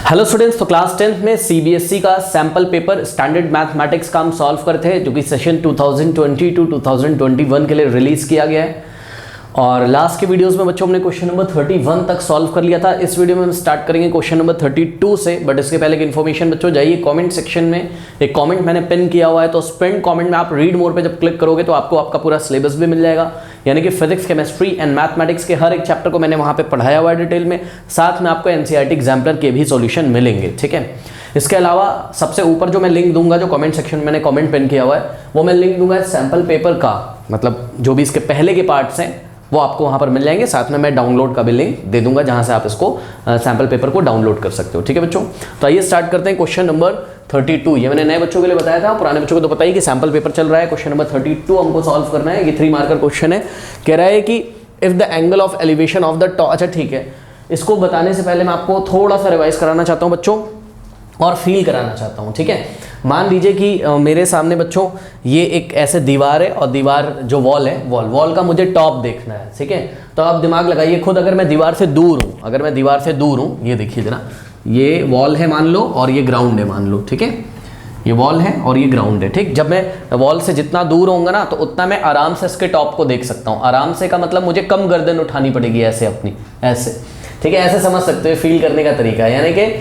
Hello students, तो class 10th में CBSE का सैंपल पेपर स्टैंडर्ड मैथमेटिक्स का हम सॉल्व करते हैं, जो कि सेशन 2020 टू 2021 के लिए रिलीज किया गया है। और लास्ट के वीडियोस में बच्चों हमने क्वेश्चन नंबर 31 तक सॉल्व कर लिया था। इस वीडियो में हम स्टार्ट करेंगे क्वेश्चन नंबर 32 से। बट इसके पहले एक इन्फॉर्मेशन बच्चों, जाइए कमेंट सेक्शन में, एक कमेंट मैंने पिन किया हुआ है, तो उस पिन कमेंट में आप रीड मोर पे जब क्लिक करोगे तो आपको आपका पूरा सिलेबस भी मिल जाएगा। यानी कि फिजिक्स, केमिस्ट्री एंड मैथमेटिक्स के हर एक चैप्टर को मैंने वहाँ पे पढ़ाया हुआ है डिटेल में। साथ में आपको एनसीईआरटी एग्जाम्पलर के भी सॉल्यूशन मिलेंगे, ठीक है। इसके अलावा सबसे ऊपर जो मैं लिंक दूंगा, जो कमेंट सेक्शन में मैंने कमेंट पिन किया हुआ है, वो मैं लिंक दूंगा सैंपल पेपर का, मतलब जो भी इसके पहले के पार्ट्स हैं वो आपको वहाँ पर मिल जाएंगे। साथ में मैं डाउनलोड का भी लिंक दे दूंगा, जहाँ से आप इसको सैंपल पेपर को डाउनलोड कर सकते हो, ठीक है बच्चों। तो आइए स्टार्ट करते हैं क्वेश्चन नंबर 32। ये मैंने नए बच्चों के लिए बताया था, पुराने बच्चों को तो पता ही कि सैंपल पेपर चल रहा है। क्वेश्चन नंबर 32 हमको सॉल्व करना है। ये 3 मार्कर क्वेश्चन है। कह रहा है कि if the angle of elevation of the top, अच्छा ठीक है, इसको बताने से पहले मैं आपको थोड़ा सा रिवाइज कराना चाहता हूँ बच्चों, और फील कराना चाहता हूँ, ठीक है। मान लीजिए कि मेरे सामने बच्चों ये एक ऐसे दीवार है, और दीवार जो वॉल है, वॉल का मुझे टॉप देखना है, ठीक है। तो आप दिमाग लगाइए खुद, अगर मैं दीवार से दूर हूँ, ये देखिए जरा, ये वॉल है मान लो, और ये ग्राउंड है मान लो, ठीक है। ये वॉल है और ये ग्राउंड है, ठीक। जब मैं वॉल से जितना दूर होऊंगा ना, तो उतना मैं आराम से इसके टॉप को देख सकता हूँ। आराम से का मतलब मुझे कम गर्दन उठानी पड़ेगी, ऐसे अपनी, ऐसे, ठीक है। ऐसे समझ सकते हो, फील करने का तरीका है, यानी कि।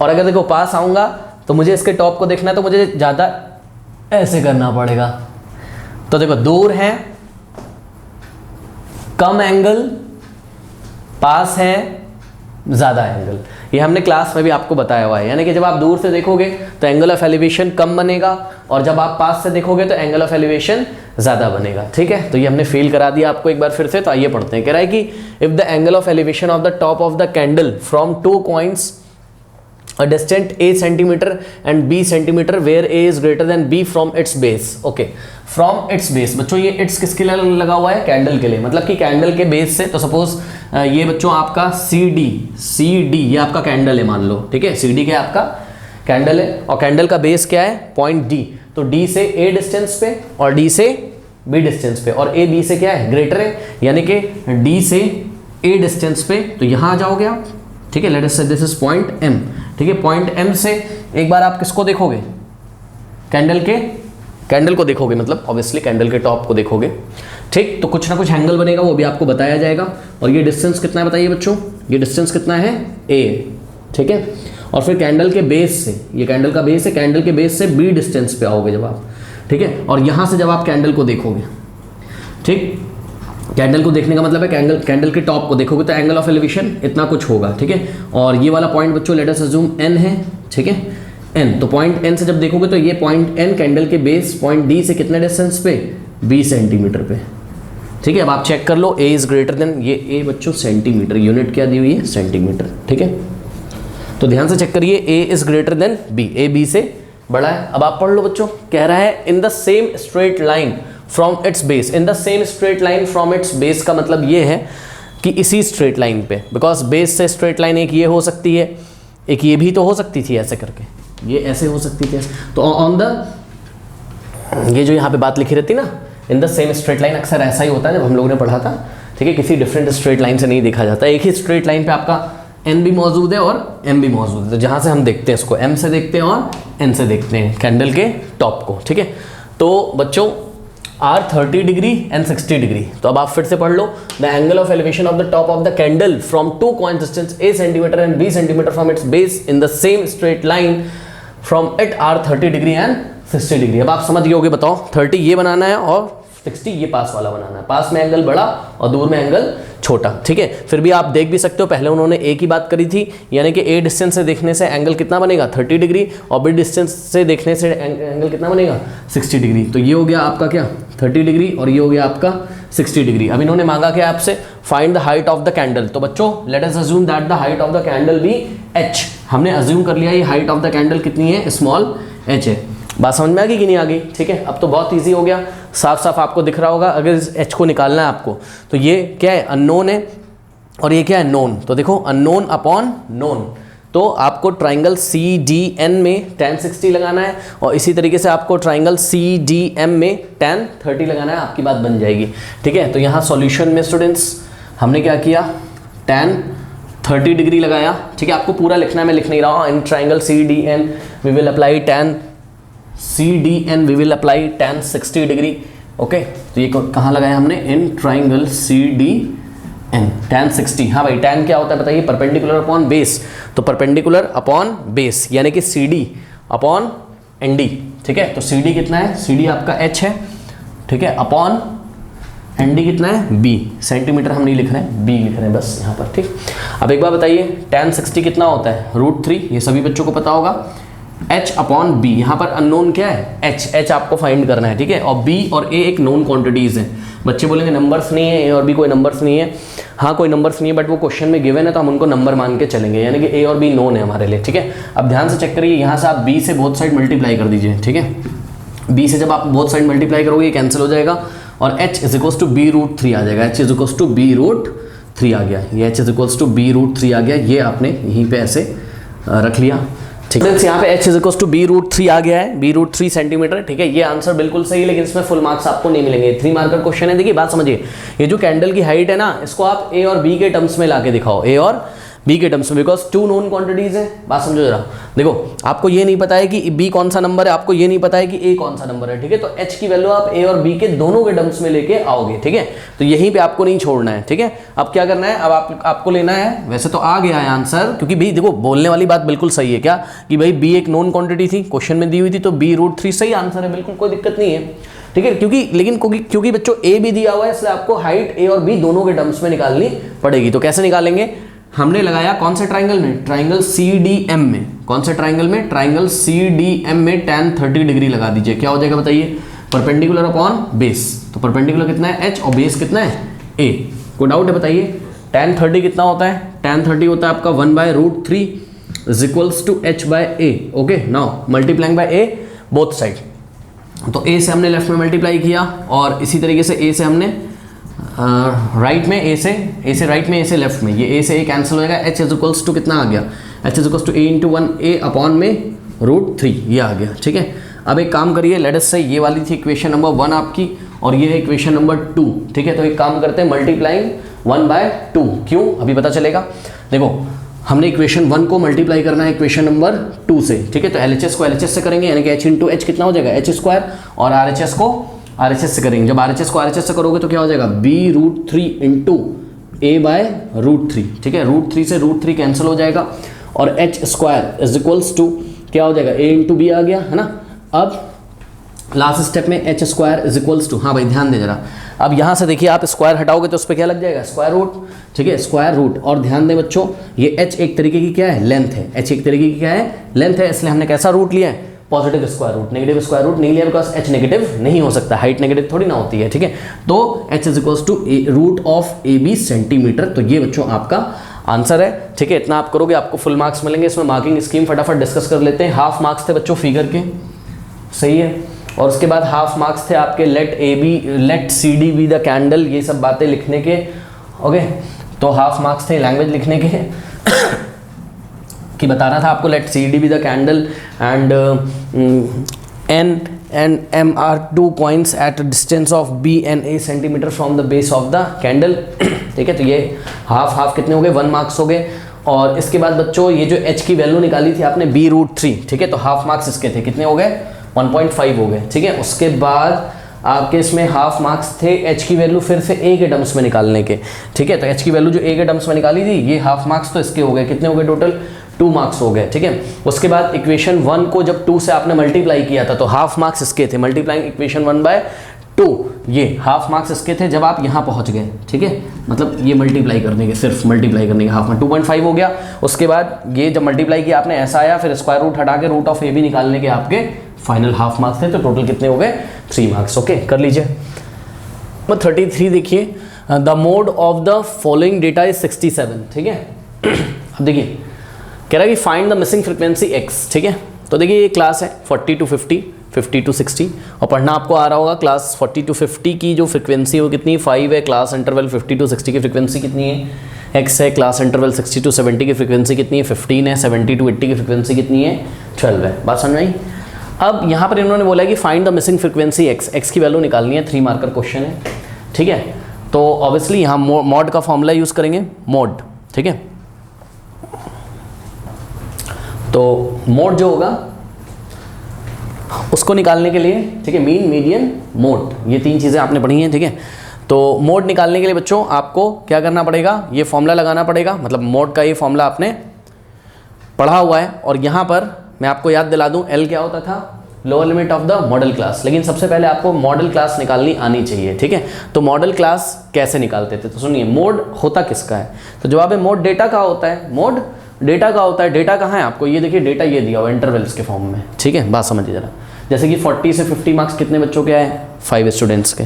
और अगर देखो पास आऊँगा तो मुझे इसके टॉप को देखना है, तो मुझे ज़्यादा ऐसे करना पड़ेगा। तो देखो, दूर है कम एंगल, पास है ज़्यादा एंगल। ये हमने क्लास में भी आपको बताया हुआ है। यानी कि जब आप दूर से देखोगे तो एंगल ऑफ एलिवेशन कम बनेगा, और जब आप पास से देखोगे तो एंगल ऑफ एलिवेशन ज़्यादा बनेगा, ठीक है। तो ये हमने फील करा दिया आपको एक बार फिर से। तो आइए पढ़ते हैं। कह रहा है कि if the angle of elevation of the top of the candle from 2 points a distant a centimeter and b centimeter where a is greater than b from its base, okay, from its base। बच्चों ये its किसके लिए लगा हुआ है? Candle के लिए। मतलब कि कैंडल के बेस से, तो सपोज ये बच्चों आपका CD ये आपका कैंडल है मान लो, ठीक है। CD क्या है? आपका कैंडल है, और कैंडल का बेस क्या है? Point D। तो D से A डिस्टेंस पे और D से B डिस्टेंस पे, और A B से क्या है? ग्रेटर है, यानी कि D से A डिस्टेंस पे। तो यहाँ आ जाओगे आप, ठीक है। लेट अस से दिस इज पॉइंट M, ठीक है। पॉइंट M से एक बार आप किसको देखोगे? कैंडल को देखोगे, मतलब ऑब्वियसली कैंडल के टॉप को देखोगे, ठीक। तो कुछ ना कुछ एंगल बनेगा, वो भी आपको बताया जाएगा। और ये डिस्टेंस कितना है बताइए बच्चों? ये डिस्टेंस कितना है? A, ठीक है। और फिर कैंडल के बेस से, ये कैंडल का बेस है, कैंडल के बेस से B डिस्टेंस पे आओगे जब आप, ठीक है। और यहाँ से जब आप कैंडल को देखोगे, ठीक, कैंडल को देखने का मतलब है कैंडल के टॉप को देखोगे, तो एंगल ऑफ एलिवेशन इतना कुछ होगा, ठीक है। और ये वाला पॉइंट बच्चों लेट अस अज्यूम N है, ठीक है, N। तो पॉइंट N से जब देखोगे तो ये पॉइंट N कैंडल के बेस पॉइंट D से कितने डिस्टेंस पे? 20 सेंटीमीटर पे, ठीक है। अब आप चेक कर लो, A इज ग्रेटर देन, ये A बच्चों सेंटीमीटर, यूनिट क्या दी हुई है? सेंटीमीटर, ठीक है। तो ध्यान से चेक करिए, A is greater than B, A B से बड़ा है। अब आप पढ़ लो बच्चों, कह रहा है इन the same straight line from its base. In the same straight line from its base का मतलब ये है कि इसी स्ट्रेट लाइन पे, बिकॉज बेस से स्ट्रेट लाइन एक ये हो सकती है, एक ये भी तो हो सकती थी ऐसे करके, ये ऐसे हो सकती थी। तो ऑन द, ये जो यहाँ पे बात लिखी रहती ना, इन द सेम स्ट्रेट लाइन, अक्सर ऐसा ही होता है जब हम लोगों ने पढ़ा था, ठीक है। किसी डिफरेंट स्ट्रेट लाइन से नहीं देखा जाता, एक ही स्ट्रेट लाइन पे आपका N भी मौजूद है और M भी मौजूद है। तो जहाँ से हम देखते हैं इसको, M से देखते हैं और N से देखते हैं कैंडल के टॉप को, ठीक है। तो बच्चों R 30 डिग्री एंड 60 डिग्री। तो अब आप फिर से पढ़ लो, the angle of elevation of the top of the candle from 2 point distance A centimetre and B centimetre from its base in the same straight line from it R 30 degree and 60 degree. अब आप समझ गए होगे, बताओ 30 ये बनाना है और 60 ये पास वाला बनाना है। पास में एंगल बड़ा और दूर में एंगल छोटा, ठीक है। फिर भी आप देख भी सकते हो, पहले उन्होंने A की बात करी थी, यानी कि A डिस्टेंस से देखने से एंगल कितना बनेगा? 30 डिग्री, और B डिस्टेंस से देखने से एंगल कितना बनेगा? 60 डिग्री। तो ये हो गया आपका क्या? 30 डिग्री, और ये हो गया आपका 60 डिग्री। अब इन्होंने मांगा क्या आपसे? Find the height of the candle. तो बच्चों let us assume that the height of the candle be H। हमने अज्यूम कर लिया ये हाइट ऑफ द कैंडल कितनी है? स्मॉल h है। बात समझ में आ गई कि नहीं आ गई? ठीक है, अब तो बहुत इजी हो गया, साफ साफ आपको दिख रहा होगा। अगर इस h को निकालना है आपको, तो ये क्या है? अननोन है, और ये क्या है? नोन। तो देखो, अननोन अपॉन नोन, तो आपको ट्राइंगल CDN में tan 60 लगाना है, और इसी तरीके से आपको ट्राइंगल CDM में tan 30 लगाना है। आपकी बात बन जाएगी, ठीक है। तो यहाँ सॉल्यूशन में स्टूडेंट्स हमने क्या किया? tan 30 डिग्री लगाया, ठीक है, आपको पूरा लिखना है, मैं लिख नहीं रहा हूँ। In triangle CDN we will apply tan CDN we will apply tan 60 degree. Okay, तो ये कहाँ लगाया हमने? In triangle CDN tan 60। हाँ भाई, tan क्या होता है बताइए? Perpendicular upon base. तो परपेंडिकुलर अपॉन बेस यानी कि CD अपॉन ND, ठीक है। तो CD कितना है? CD आपका h है, ठीक है, अपॉन ND कितना है? B। सेंटीमीटर हम नहीं लिख रहे हैं, B लिख रहे हैं बस यहाँ पर, ठीक। अब एक बार बताइए tan 60 कितना होता है? √3, ये सभी बच्चों को पता होगा। h अपॉन B, यहाँ पर अननोन क्या है? h आपको फाइंड करना है, ठीक है। और B और A एक नोन क्वांटिटीज हैं। बच्चे बोलेंगे नंबर्स नहीं है, A और B कोई नंबर्स नहीं है। हाँ, कोई नंबर्स नहीं है, बट वो क्वेश्चन में गिवन है तो हम उनको नंबर मान के चलेंगे, यानी कि A और B नोन है हमारे लिए, ठीक है। अब ध्यान से चेक करिए, यहाँ से आप B से बोथ साइड मल्टीप्लाई कर दीजिए, ठीक है। B से जब आप बोथ साइड मल्टीप्लाई करोगे, ये कैंसिल हो जाएगा और h is equals to B√3 आ जाएगा। h is equals to B√3 आ गया, ये h is equals to B√3 आ गया। ये आपने यहीं पे ऐसे रख लिया, ठीक है। यहाँ पे h is equals to B√3 आ गया है, B√3 सेंटीमीटर, ठीक है। ये आंसर बिल्कुल सही है, लेकिन इसमें फुल मार्क्स आपको नहीं मिलेंगे। 3 मार्कर क्वेश्चन है। देखिए बात समझिए, ये जो कैंडल की हाइट है ना, इसको आप A और B के टर्म्स में लाके दिखाओ, A और B के टर्म्स में, बिकॉज 2 नोन क्वांटिटीज है। बात समझो जरा, देखो आपको ये नहीं पता है कि B कौन सा नंबर है, आपको ये नहीं पता है कि A कौन सा नंबर है, ठीक है। तो h की वैल्यू आप A और B के दोनों के टर्म्स में लेके आओगे, ठीक है। तो यहीं पे आपको नहीं छोड़ना है, ठीक है। अब क्या करना है? अब आपको लेना है, वैसे तो आ गया है आंसर, क्योंकि भाई देखो बोलने वाली बात बिल्कुल सही है क्या, कि भाई B एक नोन क्वांटिटी थी, क्वेश्चन में दी हुई थी, तो B√3 सही आंसर है, बिल्कुल कोई दिक्कत नहीं है, ठीक है। क्योंकि बच्चों A भी दिया हुआ है, इसलिए आपको हाइट A और B दोनों के टर्म्स में निकालनी पड़ेगी। तो कैसे निकालेंगे? हमने लगाया कौन से ट्राइंगल में? ट्राइंगल CDM में। कौन से ट्राइंगल में? ट्राइंगल CDM में tan 30 डिग्री लगा दीजिए। क्या हो जाएगा बताइए? Perpendicular upon base. तो परपेंडिकुलर कितना है? h और बेस कितना है? a। कोई डाउट है बताइए? tan 30 कितना होता है? tan 30 होता है आपका 1/√3 is equals to h/a। Okay, now multiplying by a both side. तो a से हमने लेफ्ट में मल्टीप्लाई किया और इसी तरीके से a से हमने राइट में a से राइट में, a से लेफ्ट में, ये a से a कैंसिल हो जाएगा। h इज इक्वल्स टू कितना आ गया? h is equals to a/1a upon में √3, ये आ गया, ठीक है। अब एक काम करिए, लेट अस से ये वाली थी इक्वेशन नंबर 1 आपकी और ये है इक्वेशन नंबर 2, ठीक है। तो एक काम करते हैं, मल्टीप्लाइंग 1/2। क्यों? अभी पता चलेगा। देखो हमने इक्वेशन 1 को मल्टीप्लाई करना है इक्वेशन नंबर 2 से, ठीक है। तो LHS को LHS से करेंगे, यानी कि h इंटू h कितना हो जाएगा? h², और RHS को RHS से करेंगे। जब RHS को RHS से करोगे तो क्या हो जाएगा? B√3 इंटू a/√3, ठीक है। √3 से √3 कैंसिल हो जाएगा और h² इज इक्वल्स टू क्या हो जाएगा? a इंटू b आ गया, है ना। अब लास्ट स्टेप में h² इज इक्वल्स टू, हाँ भाई ध्यान दे जरा, अब यहाँ से देखिए आप स्क्वायर हटाओगे तो उस पर क्या लग जाएगा? स्क्वायर रूट, ठीक है, स्क्वायर रूट। और ध्यान दें बच्चों, ये h एक तरीके की क्या है? लेंथ है। h एक तरीके की क्या है? लेंथ है, इसलिए हमने कैसा रूट लिया है? Positive square root. Negative square root नहीं लिया बिकॉज h नेगेटिव नहीं हो सकता, हाइट नेगेटिव थोड़ी ना होती है, ठीक है। तो h is equals to √AB centimetre. तो ये बच्चों आपका आंसर है, ठीक है। इतना आप करोगे आपको फुल मार्क्स मिलेंगे। इसमें मार्किंग स्कीम फटाफट डिस्कस कर लेते हैं। हाफ मार्क्स थे बच्चों फिगर के, सही है। और उसके बाद हाफ मार्क्स थे आपके let CD be the candle, ये सब बातें लिखने के, ओके। तो हाफ मार्क्स थे लैंग्वेज लिखने के कि बताना था आपको let CD be the candle and N and M are 2 points at a distance of B and A centimeter from the base of the candle, ठीक है। तो ये हाफ कितने हो गए? 1 मार्क्स हो गए। और इसके बाद बच्चों ये जो h की वैल्यू निकाली थी आपने B√3, ठीक है। तो हाफ मार्क्स इसके थे, कितने हो गए? 1.5 हो गए, ठीक है। उसके बाद आपके इसमें हाफ मार्क्स थे h की वैल्यू फिर से a के टर्म्स में निकालने के, ठीक है। तो h की वैल्यू जो a के टर्म्स में निकाली थी, ये हाफ मार्क्स तो इसके हो गए, कितने हो गए टोटल? 2 मार्क्स हो गए, ठीक है। उसके बाद इक्वेशन 1 को जब 2 से आपने मल्टीप्लाई किया था तो हाफ मार्क्स इसके थे। मल्टीप्लाइंग इक्वेशन 1/2, ये हाफ मार्क्स इसके थे जब आप यहाँ पहुँच गए, ठीक है। मतलब ये मल्टीप्लाई करने के, सिर्फ मल्टीप्लाई करने के हाफ में 2.5 हो गया। उसके बाद ये जब मल्टीप्लाई किया आपने ऐसा आया, फिर स्क्वायर रूट हटा के √AB निकालने के आपके फाइनल हाफ मार्क्स थे। तो टोटल कितने हो गए? 3 मार्क्स, ओके। कर लीजिए। 33 देखिए, the mode of the following data is 67, ठीक है। अब देखिए कह रहा है कि find the missing frequency x, ठीक है। तो देखिए ये क्लास है 40 to 50, 50 to 60, और पढ़ना आपको आ रहा होगा क्लास 40 to 50 की जो फ्रीक्वेंसी है वो कितनी? 5 है। क्लास इंटरवल 50 to 60 की फ्रीक्वेंसी कितनी है? x है। क्लास इंटरवल 60 to 70 की फ्रीक्वेंसी कितनी है? 15 है। 70 to 80 की फ्रीक्वेंसी कितनी है? 12 है। बात समझ आई? अब यहाँ पर इन्होंने बोला कि find the missing frequency x की वैल्यू निकालनी है। 3 मार्कर क्वेश्चन है, ठीक है। तो ऑब्वियसली यहाँ मॉड का फॉर्मूला यूज़ करेंगे, मॉड, ठीक है। तो मोड जो होगा उसको निकालने के लिए, ठीक है, मीन, मीडियन, मोड, ये 3 चीज़ें आपने पढ़ी हैं, ठीक है। तो मोड निकालने के लिए बच्चों आपको क्या करना पड़ेगा, ये फॉर्मूला लगाना पड़ेगा, मतलब मोड का ये फॉर्मूला आपने पढ़ा हुआ है। और यहाँ पर मैं आपको याद दिला दूँ, एल क्या होता था, lower limit of the model class. लेकिन सबसे पहले आपको मॉडल क्लास निकालनी आनी चाहिए, ठीक है। तो मॉडल क्लास कैसे निकालते थे, तो सुनिए, मोड होता किसका है, तो जवाब है मोड डेटा का होता है, मोड डेटा का होता है। डेटा कहाँ है आपको, ये देखिए डेटा ये दिया हुआ इंटरवल्स के फॉर्म में, ठीक है। बात समझिए जरा, जैसे कि 40 से 50 मार्क्स कितने बच्चों के आए, 5 स्टूडेंट्स के,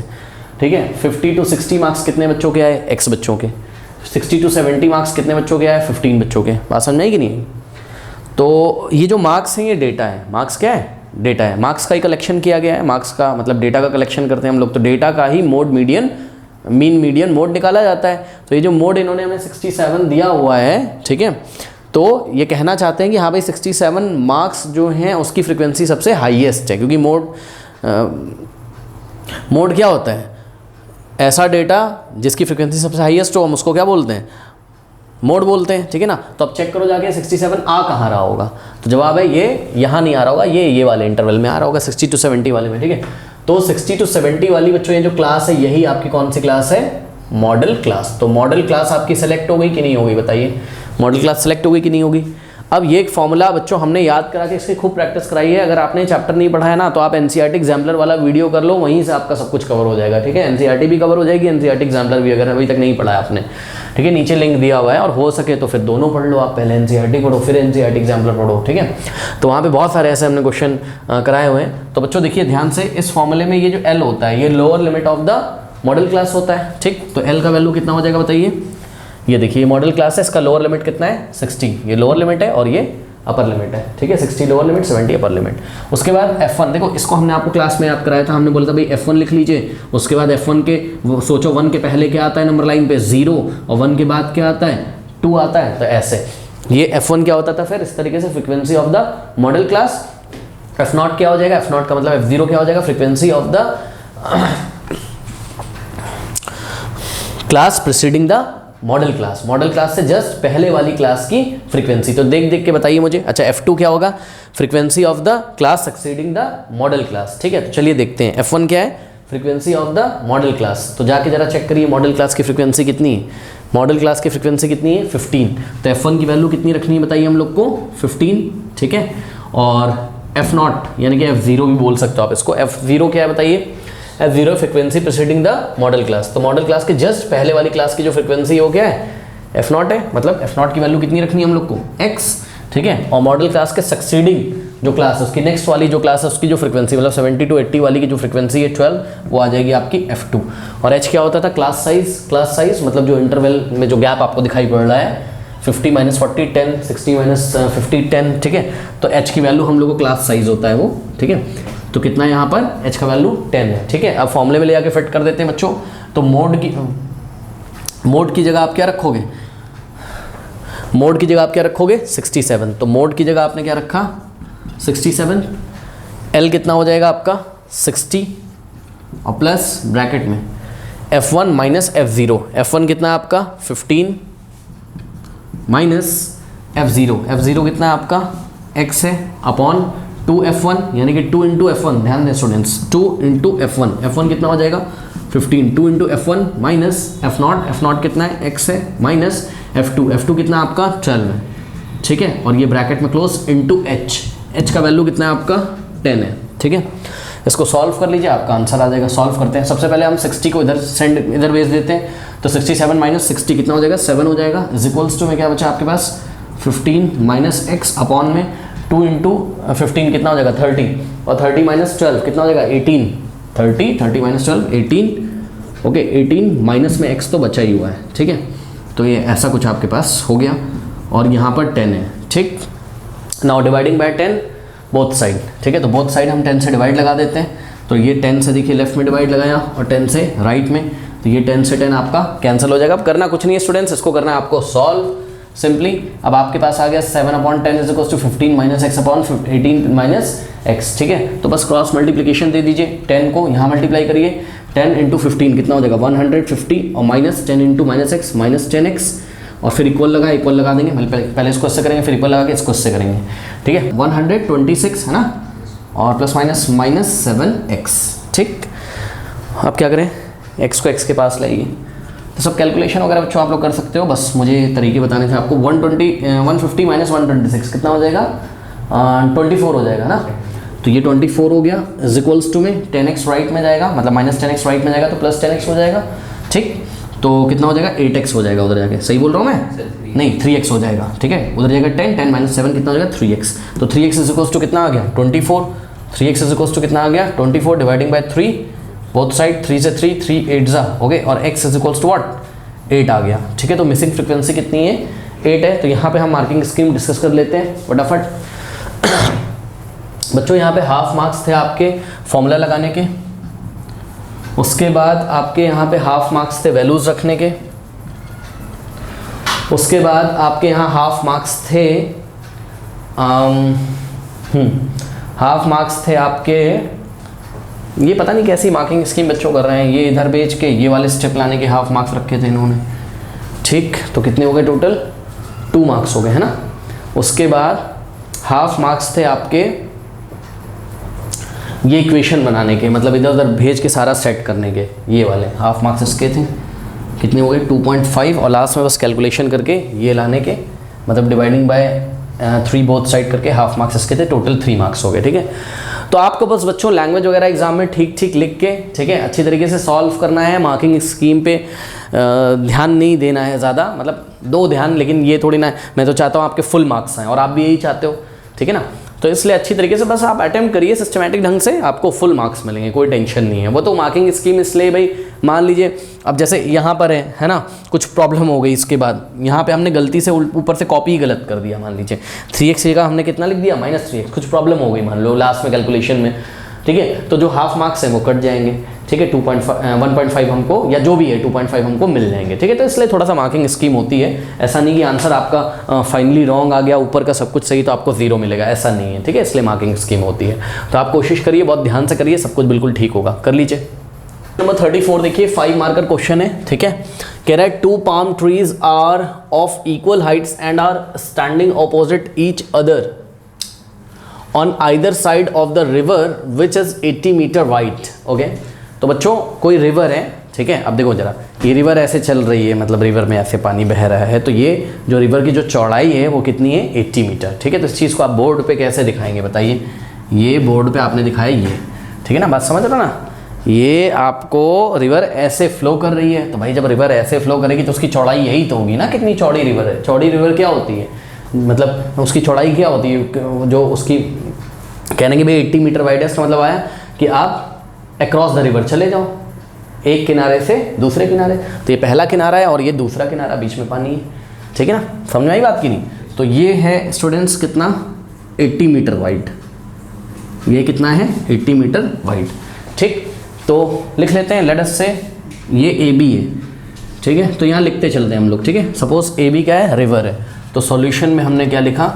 ठीक है। 50 to 60 मार्क्स कितने बच्चों के आए, x बच्चों के। 60 to 70 मार्क्स कितने बच्चों के आए, 15 बच्चों के। बात समझ आई कि नहीं। तो ये जो मार्क्स हैं ये डेटा है, मार्क्स क्या है, डेटा है, मार्क्स का ही कलेक्शन किया गया है। मार्क्स का मतलब डेटा का कलेक्शन करते हैं हम लोग, तो डेटा का ही mode, median, mean, median, mode निकाला जाता है। तो ये जो मोड इन्होंने हमें 67 दिया हुआ है, ठीक है, तो ये कहना चाहते हैं कि हाँ भाई 67 मार्क्स जो हैं उसकी फ्रीक्वेंसी सबसे हाईएस्ट है, क्योंकि मोड क्या होता है, ऐसा डेटा जिसकी फ्रीक्वेंसी सबसे हाईएस्ट हो, हम उसको क्या बोलते हैं, मोड बोलते हैं, ठीक है ना। तो अब चेक करो जाके 67 आ कहाँ रहा होगा, तो जवाब है ये यहाँ नहीं आ रहा होगा, ये वाले इंटरवल में आ रहा होगा, 60 to 70 वाले में, ठीक है। तो 60 to 70 वाली बच्चों ये जो क्लास है, यही आपकी कौन सी क्लास है, मॉडल क्लास। तो मॉडल क्लास आपकी सेलेक्ट हो गई कि नहीं हो गई, बताइए, मॉडल क्लास सेलेक्ट हो गई कि नहीं होगी। अब ये एक फॉर्मूला बच्चों हमने याद करा के इसकी खूब प्रैक्टिस कराई है। अगर आपने चैप्टर नहीं पढ़ा है ना, तो आप एनसीईआरटी एग्जाम्पलर वाला वीडियो कर लो, वहीं से आपका सब कुछ कवर हो जाएगा, ठीक है। एनसीईआरटी भी कवर हो जाएगी, एनसीईआरटी एग्जाम्पलर भी, अगर अभी तक नहीं पढ़ा है आपने, ठीक है, नीचे लिंक दिया हुआ है। और हो सके तो फिर दोनों पढ़ लो आप, पहले एनसीईआरटी पढ़ो फिर एनसीईआरटी एग्जाम्पलर पढ़ो, ठीक है। तो वहाँ पे बहुत सारे ऐसे हमने क्वेश्चन कराए हुए हैं। तो बच्चों देखिए ध्यान से, इस फॉर्मूले में ये जो एल होता है, ये lower limit of the model class होता है, ठीक। तो एल का वैल्यू कितना हो जाएगा बताइए, ये देखिए मॉडल क्लास है, इसका लोअर लिमिट कितना है, 60, ये लोअर लिमिट है और ये अपर लिमिट है, ठीक है। 60 लोअर लिमिट, 70 अपर लिमिट। उसके बाद F1, देखो इसको हमने आपको क्लास में याद कराया था, हमने बोला था भाई F1 लिख लीजिए। उसके बाद F1 के सोचो 1 के पहले क्या आता है नंबर लाइन पे, 0, और 1 के बाद क्या आता है, 2 आता है। तो ऐसे ये F1 क्या होता था फिर इस तरीके से, frequency of the model class. F0 क्या हो जाएगा, F0 का मतलब F0 क्या हो जाएगा, frequency of the class preceding the model class, model class से जस्ट पहले वाली क्लास की फ्रीक्वेंसी। तो देख देख के बताइए मुझे। अच्छा F2 क्या होगा, frequency of the class succeeding the model class, ठीक है। तो चलिए देखते हैं F1 क्या है, frequency of the model class. तो जाके जरा चेक करिए मॉडल क्लास की फ्रीक्वेंसी कितनी है, मॉडल क्लास की फ्रीक्वेंसी कितनी है, 15। तो F1 की वैल्यू कितनी रखनी है बताइए हम लोग को, 15, ठीक है। और F0 यानी कि F0 भी बोल सकते हो आप इसको। F0 क्या है बताइए, F0 frequency preceding the model class. तो मॉडल क्लास के जस्ट पहले वाली क्लास की जो फ्रीक्वेंसी हो क्या है, F0 है। मतलब F0 की वैल्यू कितनी रखनी है हम लोग को, x, ठीक है। और मॉडल क्लास के सक्सीडिंग जो क्लास है, उसकी नेक्स्ट वाली जो क्लास है उसकी जो फ्रीक्वेंसी, मतलब 70 to 80 वाली की जो फ्रीक्वेंसी है 12, वो आ जाएगी आपकी F2। और h क्या होता था, क्लास साइज। क्लास साइज मतलब जो इंटरवल में जो गैप आपको दिखाई पड़ रहा है, 50 - 40 10, 60 - 50 10, ठीक है। तो h की वैल्यू हम लोग को क्लास साइज होता है वो, ठीक है। तो कितना है यहाँ पर, h का वैल्यू 10 है, ठीक है। अब फॉर्मूले में ले आके फिट कर देते हैं बच्चों। तो मोड की जगह आप क्या रखोगे, मोड की जगह आप क्या रखोगे, 67। तो मोड की जगह आपने क्या रखा, 67। L कितना हो जाएगा आपका, 60, और प्लस ब्रैकेट में F1 माइनस F0। F1 कितना है आपका, 15, माइनस F0। F0 कितना है आपका, x है, अपॉन 2F1, यानी कि 2 × F1। ध्यान दें स्टूडेंट्स, 2 × F1। F1 कितना हो जाएगा, 15, 2 × F1 माइनस F0। F0 कितना है, x है, माइनस F2। F2 कितना आपका, 12 है, ठीक है। और ये ब्रैकेट में क्लोज इनटू h। h का वैल्यू कितना है आपका, 10 है, ठीक है। इसको सॉल्व कर लीजिए, आपका आंसर आ जाएगा। सॉल्व करते हैं। सबसे पहले हम 60 को इधर भेज देते हैं। तो 67 - 60 कितना हो जाएगा, 7 हो जाएगा। इज इक्वल्स टू में क्या बचा आपके पास, 15 माइनस x अपॉन में 2 × 15 कितना हो जाएगा, 30, और 30 - 12 कितना हो जाएगा, 18। 30 - 12 18, ओके। 18 माइनस में x तो बचा ही हुआ है, ठीक है। तो ये ऐसा कुछ आपके पास हो गया, और यहाँ पर 10 है, ठीक। Now dividing by 10 both side, ठीक है। तो बोथ साइड हम 10 से डिवाइड लगा देते हैं। तो ये 10 से देखिए लेफ्ट में डिवाइड लगाया, और 10 से राइट में। तो ये 10 से 10 आपका कैंसिल हो जाएगा। अब करना कुछ नहीं है स्टूडेंट्स, इसको करना है आपको सॉल्व सिंपली। अब आपके पास आ गया 7/10 is equals to 15 - x upon 18 - x, ठीक है। तो बस क्रॉस मल्टीप्लिकेशन दे दीजिए, 10 को यहाँ मल्टीप्लाई करिए, 10 × 15 कितना हो जाएगा, 150, और माइनस 10 × -x -10x, और फिर इक्वल लगा देंगे, पहले इसको इससे करेंगे, फिर इक्वल लगा के इसको इससे करेंगे, ठीक है। 126 है ना, और प्लस माइनस 7x, ठीक। अब क्या करें, x को x के पास लाइए। तो सब कैलकुलेशन वगैरह बच्चों आप लोग कर सकते हो, बस मुझे तरीके बताने थे आपको। 150 माइनस 126 कितना हो जाएगा, 24 हो जाएगा ना। तो ये 24 हो गया, इज इक्वल्स टू में 10x राइट में जाएगा, मतलब माइनस 10x राइट में जाएगा तो प्लस 10x हो जाएगा, ठीक। तो कितना हो जाएगा, 8x हो जाएगा उधर जाके, सही बोल रहा हूँ मैं, नहीं 3x हो जाएगा, ठीक है। उधर जाएगा 10 माइनस 7 कितना हो जाएगा 3x। तो 3x इज इक्वल्स टू कितना आ गया 24, 3x इज इक्वल्स टू कितना आ गया 24 डिवाइडिंग बाय 3, बोथ साइड 3 से 3 8 जा हो गए, और x is equals to what 8 आ गया, ठीक है। तो मिसिंग फ्रीक्वेंसी कितनी है 8 है। तो यहाँ पे हम मार्किंग स्कीम डिस्कस कर लेते हैं फटाफट। बच्चों यहाँ पे हाफ मार्क्स थे आपके फॉर्मूला लगाने के, उसके बाद आपके यहाँ पे हाफ मार्क्स थे वैल्यूज रखने के, उसके बाद आपके यहाँ हाफ मार्क्स थे हाफ मार्क्स थे आपके, ये पता नहीं कैसी मार्किंग स्कीम बच्चों कर रहे हैं, ये इधर बेच के ये वाले स्टेप लाने के हाफ मार्क्स रखे थे इन्होंने, ठीक। तो कितने हो गए टोटल 2 मार्क्स हो गए, है ना। उसके बाद हाफ मार्क्स थे आपके ये इक्वेशन बनाने के, मतलब इधर उधर भेज के सारा सेट करने के, ये वाले हाफ मार्क्स इसके थे, कितने हो गए 2.5, और लास्ट में बस कैलकुलेशन करके ये लाने के, मतलब डिवाइडिंग बाय 3 बोथ साइड करके हाफ मार्क्स इसके थे, टोटल 3 मार्क्स हो गए, ठीक है। तो आपको बस बच्चों लैंग्वेज वगैरह एग्जाम में ठीक लिख के, ठीक है, अच्छी तरीके से सॉल्व करना है, मार्किंग स्कीम पे ध्यान नहीं देना है ज़्यादा, मतलब दो ध्यान, लेकिन ये थोड़ी ना, मैं तो चाहता हूँ आपके फुल मार्क्स आएँ, और आप भी यही चाहते हो, ठीक है ना। तो इसलिए अच्छी तरीके से बस आप अटेम्प्ट करिए सिस्टमैटिक ढंग से, आपको फुल मार्क्स मिलेंगे, कोई टेंशन नहीं है। वो तो मार्किंग स्कीम इसलिए भाई, मान लीजिए अब जैसे यहाँ पर है ना, कुछ प्रॉब्लम हो गई, इसके बाद यहाँ पे हमने गलती से ऊपर से कॉपी गलत कर दिया, मान लीजिए 3x की जगह हमने कितना लिख दिया -3x, कुछ प्रॉब्लम हो गई मान लो लास्ट में कैलकुलेशन में, ठीक है। तो जो हाफ मार्क्स हैं वो कट जाएंगे, ठीक है। 1.5 हमको, या जो भी है 2.5 हमको मिल जाएंगे, ठीक है। तो इसलिए थोड़ा सा मार्किंग स्कीम होती है, ऐसा नहीं कि आंसर आपका फाइनली रॉन्ग आ गया, ऊपर का सब कुछ सही तो आपको 0 मिलेगा, ऐसा नहीं है, ठीक है। इसलिए मार्किंग स्कीम होती है। तो आप कोशिश करिए, बहुत ध्यान से करिए, सब कुछ बिल्कुल ठीक होगा। कर लीजिए। नंबर 34 देखिए, 5 मार्कर क्वेश्चन है, ठीक है। कह रहा है 2 palm trees are of equal heights and are standing opposite each other on either side of the river which is 80 metre wide, okay. तो बच्चों कोई रिवर है, ठीक है। अब देखो जरा, ये रिवर ऐसे चल रही है, मतलब रिवर में ऐसे पानी बह रहा है, तो ये जो रिवर की जो चौड़ाई है वो कितनी है 80 मीटर, ठीक है। तो इस चीज़ को आप बोर्ड पे कैसे दिखाएंगे बताइए, ये बोर्ड पे आपने दिखाया ये, ठीक है ना, बात समझ रहे हो ना। ये आपको रिवर ऐसे फ्लो कर रही है, तो भाई जब रिवर ऐसे फ्लो करेगी तो उसकी चौड़ाई यही तो होगी ना, कितनी चौड़ी रिवर है। चौड़ी रिवर क्या होती है, मतलब उसकी चौड़ाई क्या होती है, जो उसकी कहने की भाई 80 मीटर वाइड है, इसका मतलब आया कि आप अक्रॉस द रिवर चले जाओ, एक किनारे से दूसरे किनारे। तो ये पहला किनारा है और ये दूसरा किनारा, बीच में पानी है, ठीक है ना। समझ में आई बात की नहीं। तो ये है स्टूडेंट्स कितना 80 मीटर वाइड, ये कितना है 80 मीटर वाइड, ठीक। तो लिख लेते हैं, लेट अस से ये AB है, ठीक है। तो यहाँ लिखते चलते हैं हम लोग, ठीक है। सपोज AB क्या है, रिवर है। तो सॉल्यूशन में हमने क्या लिखा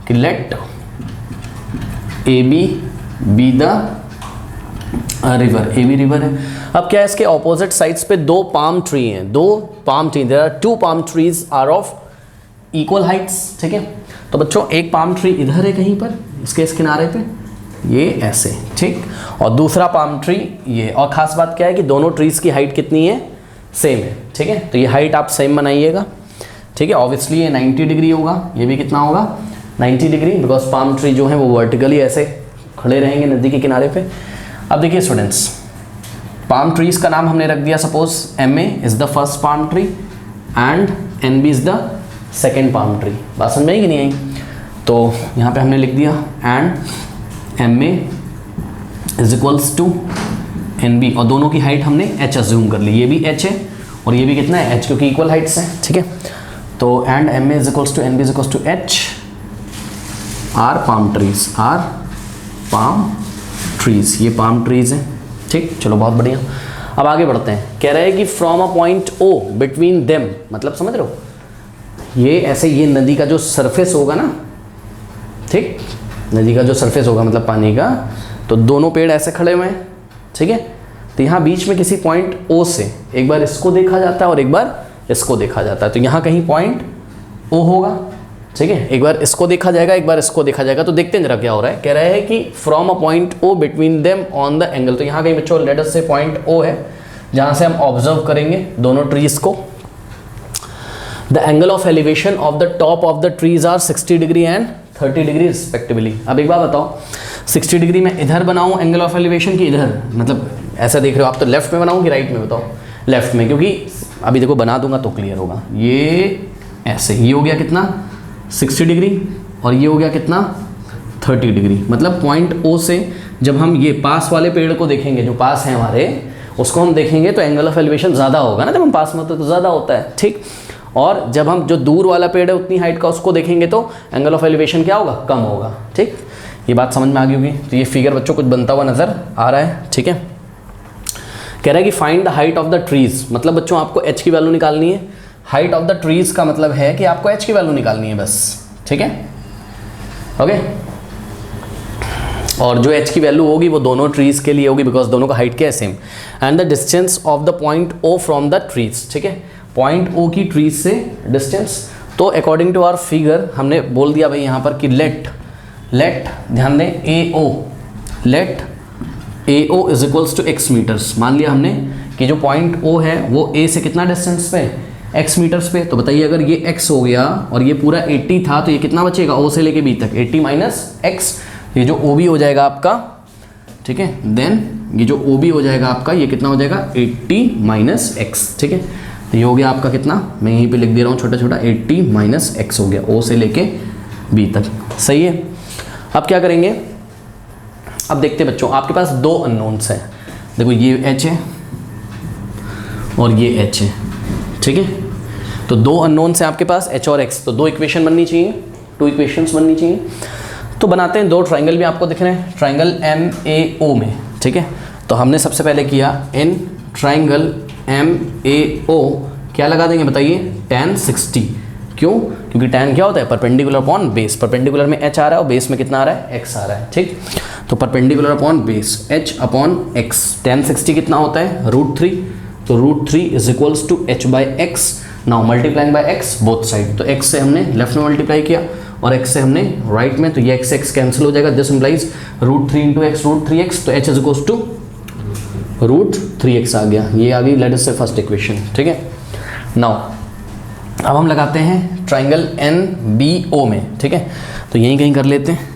कि let AB be the river, AB river है। अब क्या है, इसके ऑपोजिट साइड्स पे 2 palm ट्री हैं, 2 palm tree, there are 2 palm trees are of equal heights, ठीक है। तो बच्चों एक palm ट्री इधर है कहीं पर, इसके इस किनारे पे, ये ऐसे, ठीक। और दूसरा palm ट्री ये, और ख़ास बात क्या है कि दोनों ट्रीज़ की हाइट कितनी है, सेम है, ठीक है। तो ये हाइट आप सेम बनाइएगा, ठीक है। ऑब्वियसली ये 90 डिग्री होगा, ये भी कितना होगा 90 डिग्री, बिकॉज palm ट्री जो है वो वर्टिकली ऐसे खड़े रहेंगे नदी के किनारे पे। अब देखिए स्टूडेंट्स, palm ट्रीज़ का नाम हमने रख दिया, suppose MA is the first palm tree and NB is the second palm tree. बात समझ में आई कि नहीं आई। तो यहाँ पे हमने लिख दिया and MA is equals to NB, और दोनों की हाइट हमने H अज्यूम कर ली, ये भी H है और ये भी कितना है H, क्योंकि इक्वल हाइट्स हैं, ठीक है। तो and MA is equals to NB is equals to H, are palm trees, are palm trees, ये palm ट्रीज हैं, ठीक। चलो बहुत बढ़िया। अब आगे बढ़ते हैं। कह रहे हैं कि from a point O between them, मतलब समझ रहे हो, ये ऐसे ये नदी का जो सरफेस होगा ना, ठीक, नदी का जो सरफेस होगा मतलब पानी का, तो दोनों पेड़ ऐसे खड़े हुए हैं, ठीक है। तो यहाँ बीच में किसी पॉइंट O से एक बार इसको देखा जाता है और एक बार इसको देखा जाता है। तो यहाँ कहीं पॉइंट ओ होगा, ठीक है। एक बार इसको देखा जाएगा, एक बार इसको देखा जाएगा। तो देखते हैं जरा क्या हो रहा है। कह रहा है कि from a point O between them on the angle. तो यहाँ कहीं बच्चों लेट अस से पॉइंट ओ है जहाँ से हम ऑब्जर्व करेंगे दोनों ट्रीज को। The angle of elevation of the top of the trees are 60 degree and 30 degree respectively. अब एक बार बताओ, 60 डिग्री में इधर बनाऊँ एंगल ऑफ एलिवेशन की इधर, मतलब ऐसा देख रहे हो आप, तो लेफ्ट में बनाऊँ कि राइट में? बताओ लेफ्ट में, क्योंकि अभी देखो बना दूंगा तो क्लियर होगा। ये ऐसे, ये हो गया कितना 60 डिग्री और ये हो गया कितना 30 डिग्री। मतलब पॉइंट ओ से जब हम ये पास वाले पेड़ को देखेंगे, जो पास है हमारे, उसको हम देखेंगे तो एंगल ऑफ एलिवेशन ज़्यादा होगा ना, जब हम पास में होते तो ज़्यादा होता है, ठीक। और जब हम जो दूर वाला पेड़ है उतनी हाइट का उसको देखेंगे तो एंगल ऑफ एलिवेशन क्या होगा, कम होगा, ठीक। ये बात समझ में आ गई होगी। तो ये फिगर बच्चों कुछ बनता हुआ नज़र आ रहा है, ठीक है। कह रहा है कि find the height of the trees, मतलब बच्चों आपको एच की वैल्यू निकालनी है। हाइट ऑफ द ट्रीज का मतलब है कि आपको एच की वैल्यू निकालनी है बस, ठीक है, ओके। और जो एच की वैल्यू होगी वो दोनों ट्रीज के लिए होगी, बिकॉज दोनों का हाइट क्या है, same. And the distance of the point O from the trees, ठीक है, पॉइंट ओ की ट्रीज से डिस्टेंस। तो अकॉर्डिंग टू आवर फिगर हमने बोल दिया भाई यहाँ पर कि लेट ध्यान दें A O, let A O is equals to x metres. मान लिया हमने कि जो पॉइंट ओ है वो ए से कितना डिस्टेंस पे, एक्स मीटर्स पे। तो बताइए अगर ये एक्स हो गया और ये पूरा 80 था तो ये कितना बचेगा ओ से लेके बी तक, 80 माइनस एक्स। ये जो ओ बी हो जाएगा आपका, ठीक है, देन ये जो ओ बी हो जाएगा आपका, ये कितना हो जाएगा 80 माइनस एक्स, ठीक है। तो ये हो गया आपका कितना, मैं यहीं पे लिख दे रहा हूँ छोटा छोटा, 80 माइनस एक्स हो गया ओ से लेके बी तक, सही है। अब क्या करेंगे, अब देखते हैं बच्चों, आपके पास दो अननोन्स हैं। देखो ये एच है और ये एच है, ठीक है। तो दो अननोन्स हैं आपके पास एच और एक्स, तो दो इक्वेशन बननी चाहिए, 2 इक्वेशंस बननी चाहिए। तो बनाते हैं, दो ट्राइंगल भी आपको दिख रहे हैं, ट्राइंगल एम ए ओ में, ठीक है। तो हमने सबसे पहले किया इन ट्राइंगल एम ए ओ क्या लगा देंगे बताइए, tan 60। क्यों? क्योंकि tan क्या होता है, परपेंडिकुलर अपॉन बेस। परपेंडिकुलर में h आ रहा है और बेस में कितना आ रहा है, x आ रहा है, ठीक। तो perpendicular upon base h upon x, tan 60 कितना होता है, √3। तो √3 is equals to h by x. Now multiplying by x both side. तो x से हमने लेफ्ट में मल्टीप्लाई किया और x से हमने राइट में, तो ये x कैंसिल हो जाएगा। This implies √3 into x √3x। तो h is equals to √3x आ गया, ये आ गई लेट अस से फर्स्ट इक्वेशन, ठीक है। नाउ अब हम लगाते हैं ट्राइंगल एन बी ओ में, ठीक है। तो यहीं कहीं कर लेते हैं,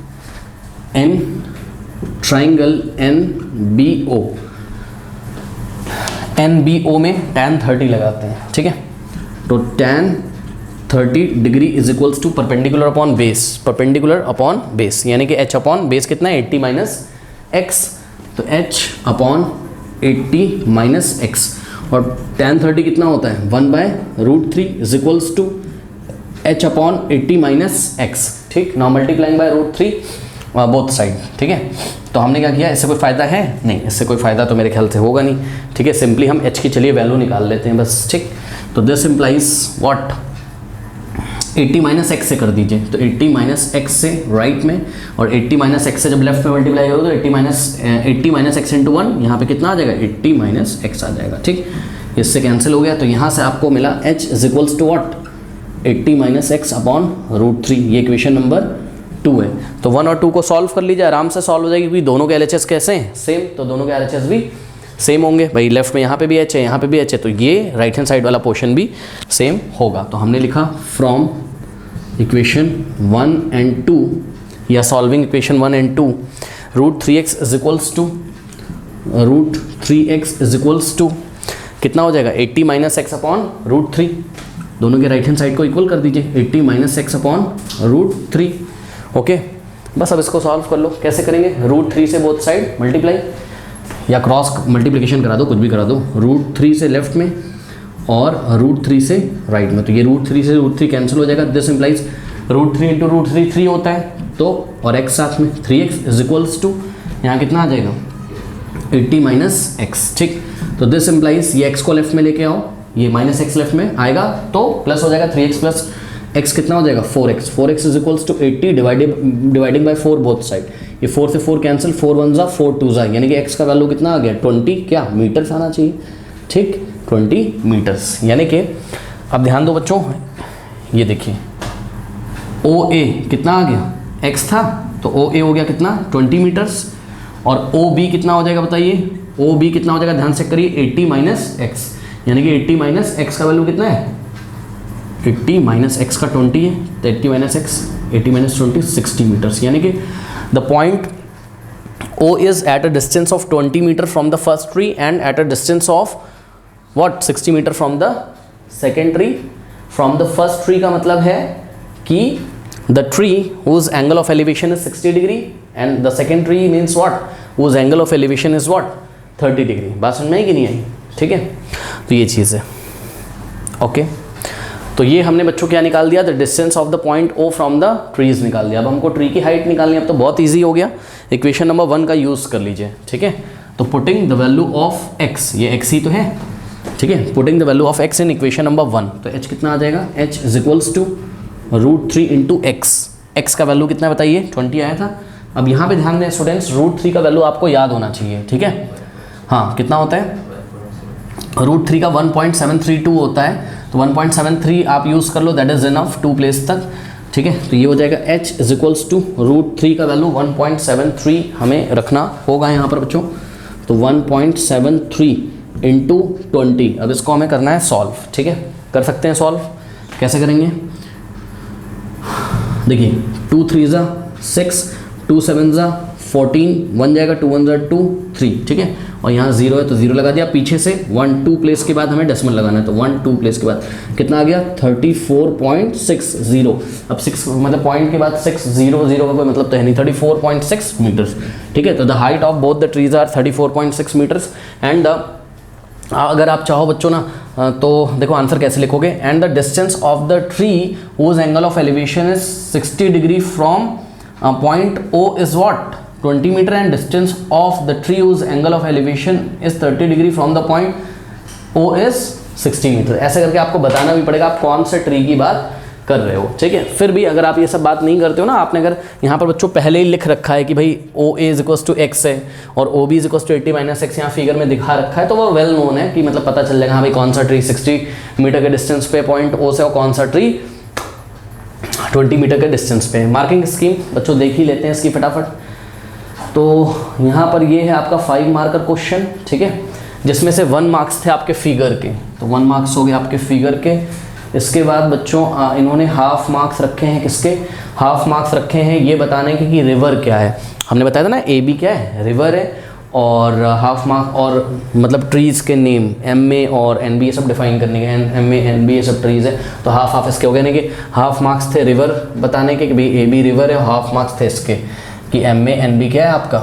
in triangle N B O, N B O में tan 30 लगाते हैं, ठीक है। तो tan 30 degree is equals to perpendicular upon base, perpendicular upon base, यानी कि h अपॉन बेस कितना है 80 माइनस एक्स। तो h अपॉन 80 माइनस एक्स, और tan 30 कितना होता है 1/√3 is equals to h upon 80 minus x, ठीक। Now multiplying by √3 both side, ठीक है। तो हमने क्या किया, इससे कोई फ़ायदा है नहीं, इससे कोई फ़ायदा तो मेरे ख्याल से होगा नहीं, ठीक है। सिंपली हम h की चलिए वैल्यू निकाल लेते हैं बस, ठीक। तो this implies what, 80 minus x से कर दीजिए। तो 80 माइनस एक्स से राइट में, और 80 माइनस एक्स से जब लेफ्ट में मल्टीप्लाई करो तो 80 माइनस एक्स इंटू 1, यहाँ पे कितना आ जाएगा 80 माइनस एक्स आ जाएगा, ठीक। इससे कैंसिल हो गया। तो यहाँ से आपको मिला h is equals to what, 80 minus x upon √3। ये इक्वेशन नंबर 2 है। तो 1 और 2 को सॉल्व कर लीजिए, आराम से सॉल्व हो जाएगी, क्योंकि दोनों के LHS कैसे हैं, सेम। तो दोनों के LHS भी सेम होंगे भाई, लेफ्ट में यहाँ पे भी h है, यहाँ पे भी h है, तो ये राइट हैंड साइड वाला पोर्शन भी सेम होगा। तो हमने लिखा फ्रॉम इक्वेशन 1 एंड 2, या solving equation 1 and 2, √3x is equals to √3x is equals to कितना हो जाएगा 80 माइनस एक्स अपॉन √3। दोनों के राइट हैंड साइड को इक्वल कर दीजिए, 80 माइनस एक्स अपॉन √3, ओके। बस अब इसको सॉल्व कर लो। कैसे करेंगे, √3 से बोथ साइड मल्टीप्लाई या क्रॉस मल्टीप्लिकेशन करा दो, कुछ भी करा दो। √3 से लेफ्ट में और √3 से राइट में, तो ये √3 से √3 कैंसिल हो जाएगा। दिस इम्प्लाइज √3 इंटू √3 3 होता है, तो और x साथ में 3x इज इक्वल्स टू यहाँ कितना आ जाएगा 80 माइनस एक्स, ठीक। तो दिस इम्प्लाइज ये x को लेफ्ट में लेके आओ, ये माइनस एक्स लेफ्ट में आएगा तो प्लस हो जाएगा 3x प्लस x कितना हो जाएगा 4x। 4x is equals to 80 dividing by 4 both side. ये 4 से 4 कैंसिल, 4 1 जा 4 2 जा, यानी कि x का वैल्यू कितना आ गया 20 क्या मीटर्स आना चाहिए, ठीक, 20 मीटर्स। यानी कि अब ध्यान दो बच्चों, ये देखिए ओ ए कितना आ गया, x था, तो ओ ए हो गया कितना 20 मीटर्स, और ओ बी कितना हो जाएगा बताइए, ओ बी कितना हो जाएगा, ध्यान से करिए 80 माइनस एक्स, यानी कि 80 माइनस एक्स का वैल्यू कितना है, 80 माइनस एक्स का 20 है, तो 80 माइनस एक्स, 80 माइनस 20 60 मीटर्स, यानी कि the point O is at a distance of 20 meter from the first tree and at a distance of what 60 meter from the second tree. From the first tree का मतलब है कि the tree whose angle of elevation is 60 degree and the second tree means what, whose angle of elevation is what 30 degree. बात समझ में आई कि नहीं आई, ठीक है, तो ये चीज़ है, ओके। तो ये हमने बच्चों क्या निकाल दिया, the distance of the point O from the trees निकाल दिया। अब हमको ट्री की हाइट निकालनी है, अब तो बहुत इजी हो गया, इक्वेशन नंबर 1 का यूज़ कर लीजिए, ठीक है। तो putting the value of x, ये एक्स ही तो है, ठीक है, putting the value of x in equation number 1, तो एच कितना आ जाएगा, h is equals to √3 into x, x का वैल्यू कितना बताइए 20 आया था। अब यहाँ पे ध्यान दें स्टूडेंट्स, √3 का वैल्यू आपको याद होना चाहिए, ठीक है, हाँ कितना होता है, √3 का 1.732 होता है, तो 1.73 आप यूज़ कर लो, दैट इज़ इनफ 2 प्लेस तक, ठीक है। तो ये हो जाएगा h इज इक्वल्स टू √3 का वैल्यू 1.73 हमें रखना होगा यहाँ पर बच्चों, तो 1.73 इंटू 20, अब इसको हमें करना है सॉल्व, ठीक है, कर सकते हैं सॉल्व, कैसे करेंगे, देखिए 2 3 6, 2 7 14, 1 जाएगा, 2 1 2 3, ठीक है, और यहाँ 0 है तो 0 लगा दिया, पीछे से 1 2 प्लेस के बाद हमें डेसिमल लगाना है, तो 1 2 प्लेस के बाद कितना आ गया 34.60, अब 6 मतलब पॉइंट के बाद 6 0 0 का कोई मतलब तो है नहीं, 34.6 मीटर्स, ठीक है। तो the height of both the trees are 34.6 meters and अगर आप चाहो बच्चों ना तो देखो आंसर कैसे लिखोगे, and the distance of the tree whose angle of elevation is 60 degree from point O is what 20 meter and distance of the tree whose angle of elevation is 30 degree from the point O is 60 meter. ऐसे करके आपको बताना भी पड़ेगा आप कौन से tree की बात कर रहे हो, ठीक है। फिर भी अगर आप ये सब बात नहीं करते हो ना, आपने अगर यहाँ पर बच्चों पहले ही लिख रखा है कि भाई OA is equals to x है और OB is equals to 80 minus x यहाँ फिगर में दिखा रखा है, तो वो वेल नोन है कि मतलब पता चल जाएगा हाँ भाई कौन सा ट्री 60 मीटर के डिस्टेंस पे पॉइंट O से और कौन सा ट्री 20 मीटर के डिस्टेंस पे। मार्किंग स्कीम बच्चों देख ही लेते हैं इसकी फटाफट। तो यहाँ पर ये है आपका 5 मार्कर क्वेश्चन, ठीक है, जिसमें से 1 मार्क्स थे आपके फिगर के, तो 1 मार्क्स हो गए आपके फिगर के। इसके बाद बच्चों इन्होंने हाफ मार्क्स रखे हैं, किसके हाफ मार्क्स रखे हैं ये बताने के कि रिवर क्या है। हमने बताया था ना AB क्या है, रिवर है, और हाफ मार्क और मतलब ट्रीज़ के नेम MA और NB ये सब डिफाइन करने के, MA NB ये सब ट्रीज़ है, तो हाफ हाफ इसके हो गए, कि हाफ मार्क्स थे रिवर बताने के कि भाई AB रिवर है, हाफ मार्क्स थे इसके कि MA NB क्या है आपका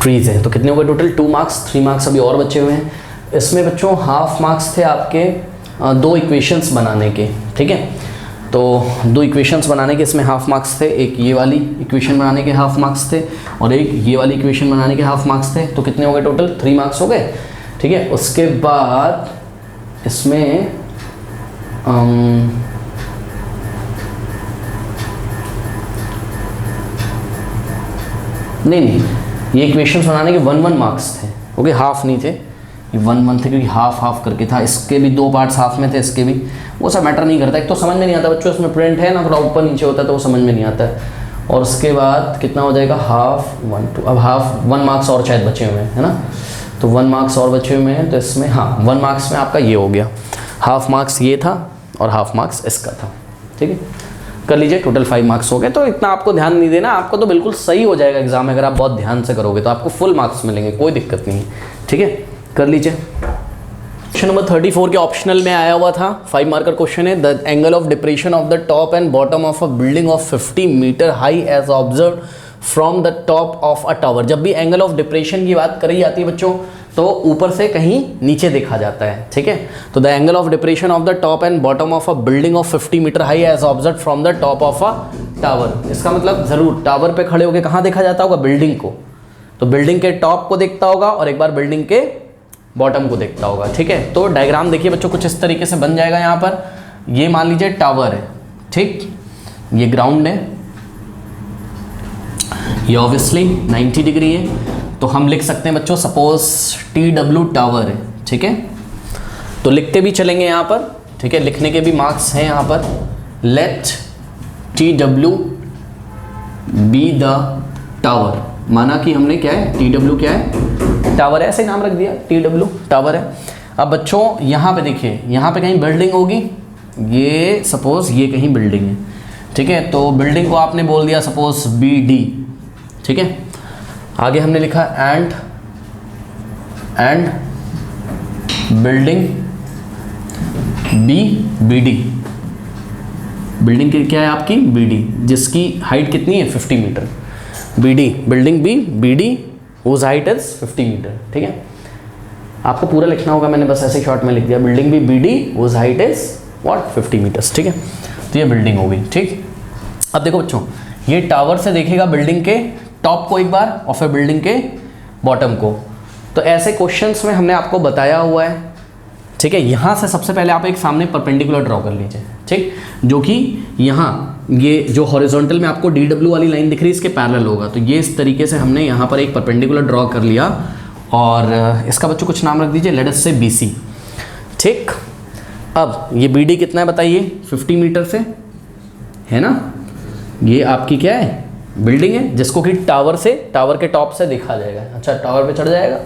ट्रीज़ है। तो कितने हो गए टोटल 2 मार्क्स, 3 मार्क्स अभी और बचे हुए हैं। इसमें बच्चों हाफ मार्क्स थे आपके 2 इक्वेशंस बनाने के, ठीक है, तो 2 इक्वेशंस बनाने के इसमें हाफ मार्क्स थे, एक ये वाली इक्वेशन बनाने के हाफ मार्क्स थे और एक ये वाली इक्वेशन बनाने के हाफ मार्क्स थे। तो कितने हो गए टोटल 3 मार्क्स हो गए, ठीक है। उसके बाद इसमें नहीं ये इक्वेशंस बनाने के 1 मार्क्स थे, ओके, हाफ नहीं थे, ये 1 थे क्योंकि हाफ करके था, इसके भी 2 पार्ट्स हाफ में थे, इसके भी, वो सब मैटर नहीं करता। एक तो समझ में नहीं आता बच्चों, इसमें प्रिंट है ना थोड़ा ऊपर नीचे होता है तो वो समझ में नहीं आता है। और उसके बाद कितना हो जाएगा हाफ 1 2, अब हाफ 1 मार्क्स और शायद बचे हुए हैं, है ना, तो 1 मार्क्स और बचे हुए हैं, तो इसमें हाँ 1 मार्क्स में आपका ये हो गया, हाफ मार्क्स ये था और हाफ मार्क्स इसका था, ठीक है, कर लीजिए, टोटल 5 मार्क्स हो गए। तो इतना आपको ध्यान नहीं देना, आपको तो बिल्कुल सही हो जाएगा एग्जाम में, अगर आप बहुत ध्यान से करोगे तो आपको फुल मार्क्स मिलेंगे, कोई दिक्कत नहीं है, ठीक है, कर लीजिए। क्वेश्चन नंबर 34 के ऑप्शनल में आया हुआ था, 5 मार्कर क्वेश्चन है, the angle of depression of the top and bottom of a building of 50 meter high as observe from the top of a tower. जब भी एंगल ऑफ डिप्रेशन की बात करी जाती है बच्चों तो ऊपर से कहीं नीचे देखा जाता है, ठीक है। तो the angle of depression of the top and bottom of a building of 50 meter high as observe from the top of a tower. इसका मतलब जरूर टावर पे खड़े होकर कहाँ देखा जाता होगा, बिल्डिंग को, तो बिल्डिंग के टॉप को देखता होगा और एक बार बिल्डिंग के बॉटम को देखता होगा, ठीक है। तो डायग्राम देखिए बच्चों कुछ इस तरीके से बन जाएगा। यहाँ पर ये मान लीजिए टावर है, ठीक, ये ग्राउंड है, ये ऑब्वियसली 90 डिग्री है, तो हम लिख सकते हैं बच्चों सपोज TW टावर है, ठीक है, तो लिखते भी चलेंगे यहाँ पर, ठीक है, लिखने के भी मार्क्स हैं यहाँ पर, let TW be the tower, माना कि हमने क्या है, TW क्या है, टावर है, ऐसे नाम रख दिया, TW टावर है। अब बच्चों यहाँ पे देखिए, यहाँ पे कहीं बिल्डिंग होगी, ये सपोज ये कहीं बिल्डिंग है, ठीक है, तो बिल्डिंग को आपने बोल दिया सपोज BD, ठीक है। आगे हमने लिखा एंड बिल्डिंग BD, बिल्डिंग की क्या है आपकी BD, जिसकी हाइट कितनी है 50 meter, building BD whose height is 50 meter, ठीक है। आपको पूरा लिखना होगा, मैंने बस ऐसे शॉर्ट में लिख दिया, building BD whose height is what 50 meters, ठीक है। तो ये बिल्डिंग हो गई, ठीक। अब देखो बच्चों, ये टावर से देखेगा बिल्डिंग के टॉप को एक बार और फिर बिल्डिंग के बॉटम को। तो ऐसे क्वेश्चंस में हमने आपको बताया हुआ है, ठीक है। यहाँ से सबसे पहले आप एक सामने परपेंडिकुलर ड्रॉ कर लीजिए, ठीक, जो कि यहाँ ये जो हॉरिजॉन्टल में आपको DW वाली लाइन दिख रही है इसके पैरेलल होगा। तो ये इस तरीके से हमने यहाँ पर एक परपेंडिकुलर ड्रॉ कर लिया और इसका बच्चों कुछ नाम रख दीजिए, लेट अस से BC, ठीक। अब ये BD कितना है बताइए, 50 मीटर से है ना, ये आपकी क्या है, बिल्डिंग है, जिसको कि टावर के टॉप से देखा जाएगा। अच्छा, टावर पे चढ़ जाएगा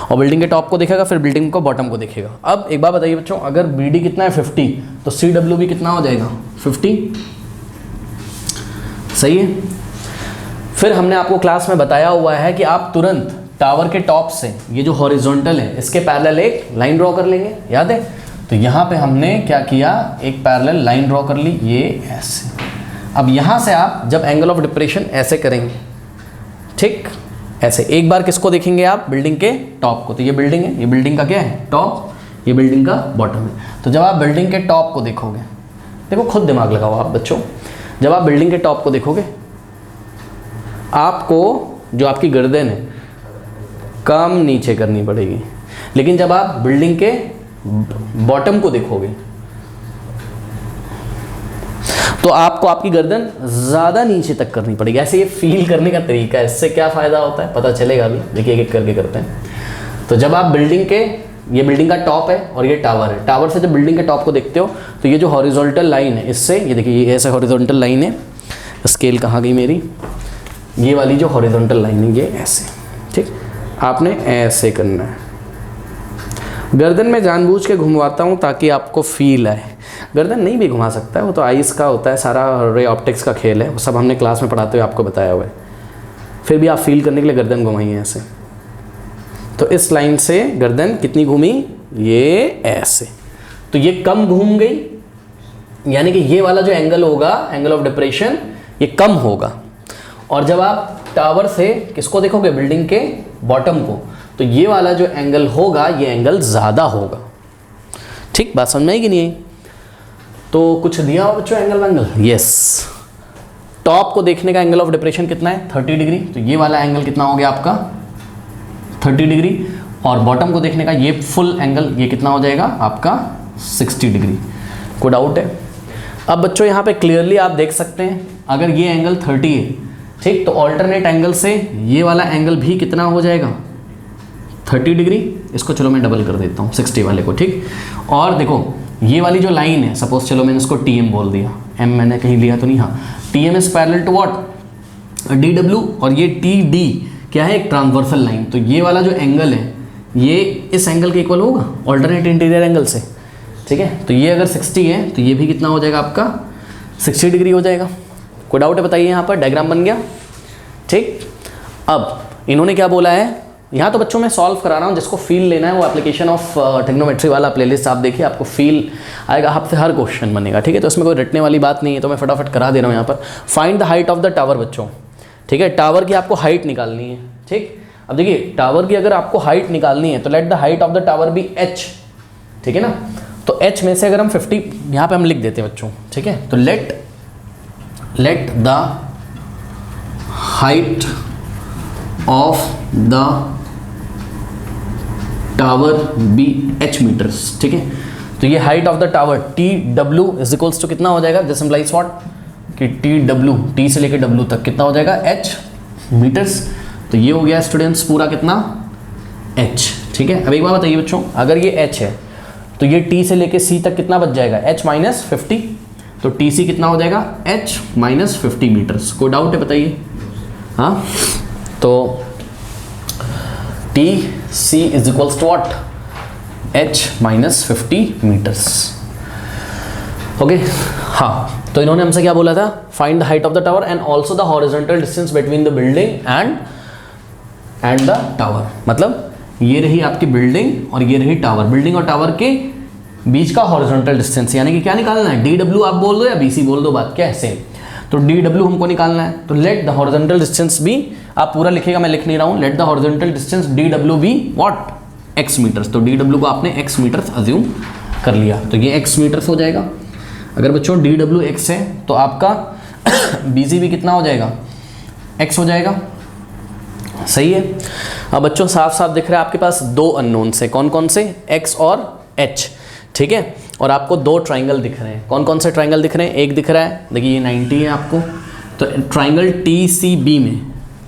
और बिल्डिंग के टॉप को देखेगा, फिर बिल्डिंग को बॉटम को देखेगा। अब एक बात बताइए बच्चों, अगर BD कितना है 50, तो CW भी कितना हो जाएगा 50, सही है। फिर हमने आपको क्लास में बताया हुआ है कि आप तुरंत टावर के टॉप से ये जो हॉरिजॉन्टल है इसके पैरेलल एक लाइन ड्रॉ कर लेंगे, याद है। तो यहाँ पे हमने क्या किया, एक पैरेलल लाइन ड्रॉ कर ली, ये ऐसे। अब यहाँ से आप जब एंगल ऑफ डिप्रेशन ऐसे करेंगे, ठीक, ऐसे एक बार किसको देखेंगे आप, बिल्डिंग के टॉप को। तो ये बिल्डिंग है, ये बिल्डिंग का क्या है टॉप, ये बिल्डिंग का बॉटम है। तो जब आप बिल्डिंग के टॉप को देखोगे, देखो खुद दिमाग लगाओ आप बच्चों, जब आप बिल्डिंग के टॉप को देखोगे, आपको जो आपकी गर्दन है कम नीचे करनी पड़ेगी, लेकिन जब आप बिल्डिंग के बॉटम को देखोगे तो आपको आपकी गर्दन ज़्यादा नीचे तक करनी पड़ेगी। ऐसे ये फील करने का तरीका है, इससे क्या फ़ायदा होता है पता चलेगा अभी, देखिए एक एक करके करते हैं। तो जब आप बिल्डिंग के, ये बिल्डिंग का टॉप है और ये टावर है, टावर से जब बिल्डिंग के टॉप को देखते हो तो ये जो हॉरिजॉन्टल लाइन है इससे, ये देखिए ये ऐसे हॉरिजॉन्टल लाइन है, स्केल कहाँ गई मेरी, ये वाली जो हॉरिजॉन्टल लाइन है ये ऐसे, ठीक, आपने ऐसे करना है। गर्दन में जानबूझ के घुमवाता हूँ ताकि आपको फील आए, गर्दन नहीं भी घुमा सकता है, वो तो आइस का होता है, सारा रे ऑप्टिक्स का खेल है, वो सब हमने क्लास में पढ़ाते हुए आपको बताया हुआ है। फिर भी आप फील करने के लिए गर्दन घुमाइए ऐसे। तो इस लाइन से गर्दन कितनी घूमी, ये ऐसे, तो ये कम घूम गई, यानी कि ये वाला जो एंगल होगा, एंगल ऑफ डिप्रेशन, ये कम होगा। और जब आप टावर से किसको देखोगे, बिल्डिंग के बॉटम को, तो ये वाला जो एंगल होगा ये एंगल ज़्यादा होगा, ठीक, बात समझ में आई कि नहीं आई। तो कुछ दिया हो बच्चों एंगल, यस। टॉप को देखने का एंगल ऑफ डिप्रेशन कितना है 30 डिग्री, तो ये वाला एंगल कितना हो गया आपका 30 डिग्री, और बॉटम को देखने का ये फुल एंगल ये कितना हो जाएगा आपका 60 डिग्री। कोई डाउट है? अब बच्चों यहाँ पे क्लियरली आप देख सकते हैं, अगर ये एंगल 30 है, ठीक, तो ऑल्टरनेट एंगल से ये वाला एंगल भी कितना हो जाएगा 30 डिग्री। इसको चलो मैं डबल कर देता हूँ 60 वाले को, ठीक। और देखो ये वाली जो लाइन है, सपोज चलो मैंने इसको TM बोल दिया, M मैंने कहीं लिया तो नहीं, हाँ, TM is parallel to what DW, और ये TD क्या है, एक ट्रांसवर्सल लाइन। तो ये वाला जो एंगल है ये इस एंगल के इक्वल होगा ऑल्टरनेट इंटीरियर एंगल से, ठीक है। तो ये अगर 60 है तो ये भी कितना हो जाएगा आपका 60 डिग्री हो जाएगा। कोई डाउट है बताइए? यहाँ पर डायग्राम बन गया, ठीक। अब इन्होंने क्या बोला है, यहाँ तो बच्चों मैं सॉल्व करा रहा हूँ, जिसको फील लेना है वो एप्लीकेशन ऑफ ट्रिग्नोमेट्री वाला प्लेलिस्ट आप देखिए, आपको फील आएगा, आपसे हर क्वेश्चन बनेगा, ठीक है। तो इसमें कोई रटने वाली बात नहीं है, तो मैं फटाफट करा दे रहा हूँ यहाँ पर। Find the height of the tower बच्चों, ठीक है, टावर की आपको हाइट निकालनी है, ठीक। अब देखिए टावर की अगर आपको हाइट निकालनी है तो let the height of the tower be h, ठीक है ना। तो h में से अगर हम 50 यहाँ पे हम लिख देते हैं बच्चों, ठीक है। तो let the height of the tower be h meters, ठीक है। तो ये height of the tower TW is equals to कितना हो जाएगा, दिस इम्प्लाइज व्हाट कि TW, T से लेकर W तक कितना हो जाएगा h मीटर्स। तो ये हो गया स्टूडेंट्स पूरा कितना h, ठीक है। अब एक बात बताइए बच्चों, अगर ये h है तो ये T से लेके C तक कितना बच जाएगा h माइनस 50। तो टी सी कितना हो जाएगा h माइनस 50 मीटर्स। कोई डाउट है बताइए? हाँ, तो T C is equals to what, h minus 50 meters. Okay, हाँ, तो इन्होंने हमसे क्या बोला था, find the height of the tower and also the horizontal distance between the building and the tower. मतलब ये रही आपकी बिल्डिंग और ये रही टावर, बिल्डिंग और टावर के बीच का हॉरिजॉन्टल डिस्टेंस, यानी कि क्या निकालना है, डी डब्ल्यू आप बोल दो या बी सी बोल दो, बात क्या है सेम। तो डी डब्ल्यू हमको निकालना है, तो let the horizontal distance be, आप पूरा लिखेगा, मैं लिख नहीं रहा हूँ, let the horizontal distance D W be what, x meters. तो डी डब्ल्यू को आपने एक्स मीटर्स अज्यूम कर लिया, तो ये एक्स मीटर्स हो जाएगा। अगर बच्चों डी डब्ल्यू एक्स है तो आपका बी सी भी कितना हो जाएगा, एक्स हो जाएगा। सही है। अब बच्चों साफ साफ दिख रहा है आपके पास दो अननोन से, कौन कौन से, x और h, ठीक है। और आपको दो ट्राइंगल दिख रहे हैं, कौन कौन से ट्राइंगल दिख रहे हैं, एक दिख रहा है, देखिए ये 90 है आपको, तो ट्राइंगल टी सी बी में,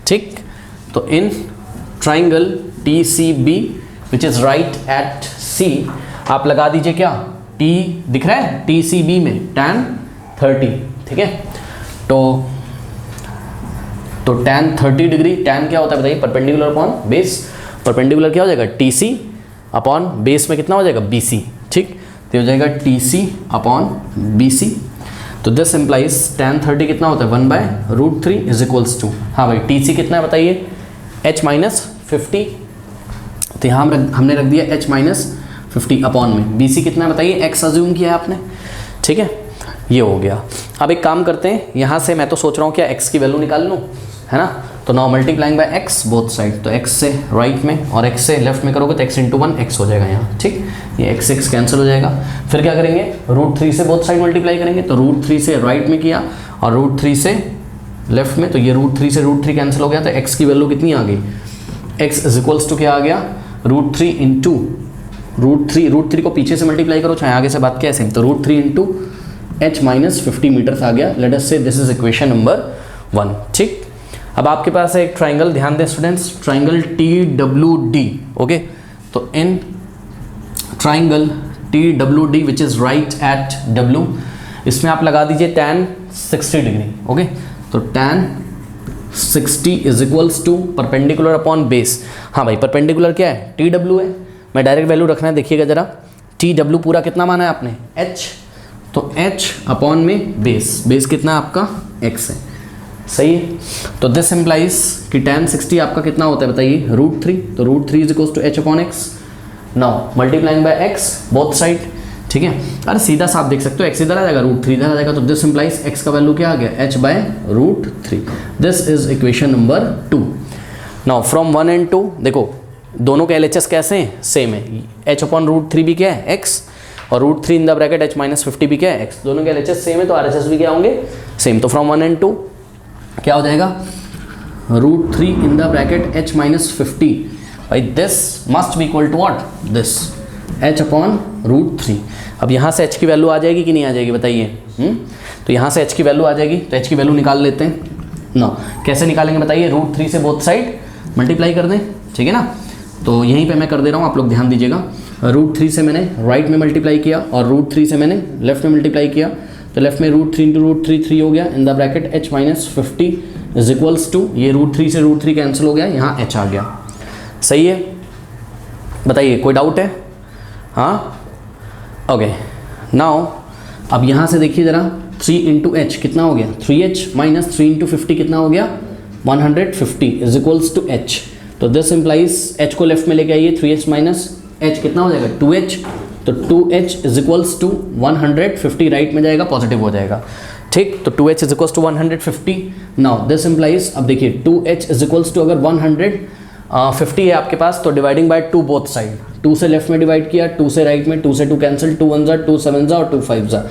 ठीक, तो in triangle T C B which is right at C, आप लगा दीजिए क्या, t दिख रहा है टी सी बी में tan 30, ठीक है। तो tan 30 डिग्री, tan क्या होता है बताइए, परपेंडिकुलर अपॉन बेस, परपेंडिकुलर क्या हो जाएगा, टी सी अपॉन बेस में कितना हो जाएगा, बी सी, ठीक, तो हो जाएगा T C upon B C. तो दिस इम्प्लाइज tan 30 कितना होता है, 1/√3 इज इक्वल्स टू, हाँ भाई टी सी कितना है बताइए, h माइनस 50, तो यहाँ हमने रख दिया h माइनस 50 अपॉन में, बी सी कितना है बताइए, x अज्यूम किया है आपने, ठीक है, ये हो गया। अब एक काम करते हैं, यहाँ से मैं तो सोच रहा हूँ क्या x की वैल्यू निकाल लूँ, है ना, तो now multiplying by x both side, तो x से राइट में और x से लेफ्ट में करोगे तो x इंटू 1 x हो जाएगा यहाँ, ठीक, ये x कैंसिल हो जाएगा। फिर क्या करेंगे, √3 से बोथ साइड मल्टीप्लाई करेंगे, तो √3 से राइट में किया और √3 से लेफ्ट में, तो ये √3 से √3 कैंसिल हो गया, तो x की वैल्यू कितनी आ गई, x इज इक्वल्स टू क्या आ गया, √3 इंटू √3 को पीछे से मल्टीप्लाई करो, चाहे आगे से बात क्या है सेम, तो √3 इंटू h माइनस 50 मीटर्स आ गया। लेट अस से दिस इज इक्वेशन नंबर 1, ठीक। अब आपके पास है एक ट्राइंगल, ध्यान दें students, triangle T W D, okay, तो in triangle T W D which is right at W, इसमें आप लगा दीजिए tan 60 डिग्री, ओके, तो tan 60 is equals to perpendicular upon base, हाँ भाई परपेंडिकुलर क्या है, टी डब्ल्यू है, मैं डायरेक्ट वैल्यू रखना है, देखिएगा जरा, टी डब्ल्यू पूरा कितना माना है आपने, h, तो h अपॉन में बेस कितना है आपका, x है, सही है। तो दिस इम्प्लाइज कि tan 60 आपका कितना होता है बताइए, √3, तो √3 is equals to h upon x, now multiplying by x both side, ठीक है। अरे सीधा साफ देख सकते हो, x इधर आ जाएगा, √3 इधर आ जाएगा, तो दिस इम्प्लाइज x का वैल्यू क्या आ गया, h/√3, this is equation number 2। Now from 1 and 2 देखो दोनों के LHS कैसे हैं, सेम है, h अपॉन √3 भी क्या है, x, और √3 in the bracket h minus 50 भी क्या है, x, दोनों के LHS सेम है, तो RHS भी क्या होंगे, सेम। तो फ्रॉम 1 and 2 क्या हो जाएगा, √3 in the bracket h minus 50, भाई this must be equal to what, this h upon √3। अब यहाँ से h की वैल्यू आ जाएगी कि नहीं आ जाएगी बताइए, तो यहाँ से h की वैल्यू आ जाएगी, तो h की वैल्यू निकाल लेते हैं ना, कैसे निकालेंगे बताइए, √3 से बोथ साइड मल्टीप्लाई कर दें, ठीक है ना, तो यहीं पे मैं कर दे रहा हूँ, आप लोग ध्यान दीजिएगा, √3 से मैंने राइट में मल्टीप्लाई किया और √3 से मैंने लेफ्ट में मल्टीप्लाई किया, तो लेफ्ट में √3 इंटू √3 3 हो गया, in the bracket h minus 50 is equals to, ये √3 से √3 कैंसिल हो गया, यहाँ h आ गया, सही है, बताइए कोई डाउट है, हाँ, ओके। नाउ अब यहाँ से देखिए ज़रा, 3 इंटू h कितना हो गया, 3h माइनस 3 इंटू 50 कितना हो गया, 150 इज इक्वल्स टू h, तो दिस इम्प्लाइज h को लेफ्ट में लेके आइए, 3h माइनस h कितना हो जाएगा, 2h, तो 2h is equals to 150, right में जाएगा पॉजिटिव हो जाएगा, ठीक, तो 2h is equals to 150। Now this implies, अब देखिए 2h इज इक्वल्स टू, अगर 150 है आपके पास, तो डिवाइडिंग बाय 2 बोथ साइड, 2 से लेफ्ट में डिवाइड किया, 2 से राइट में, 2 से 2 कैंसिल, 2 1 2 7 और 2 5,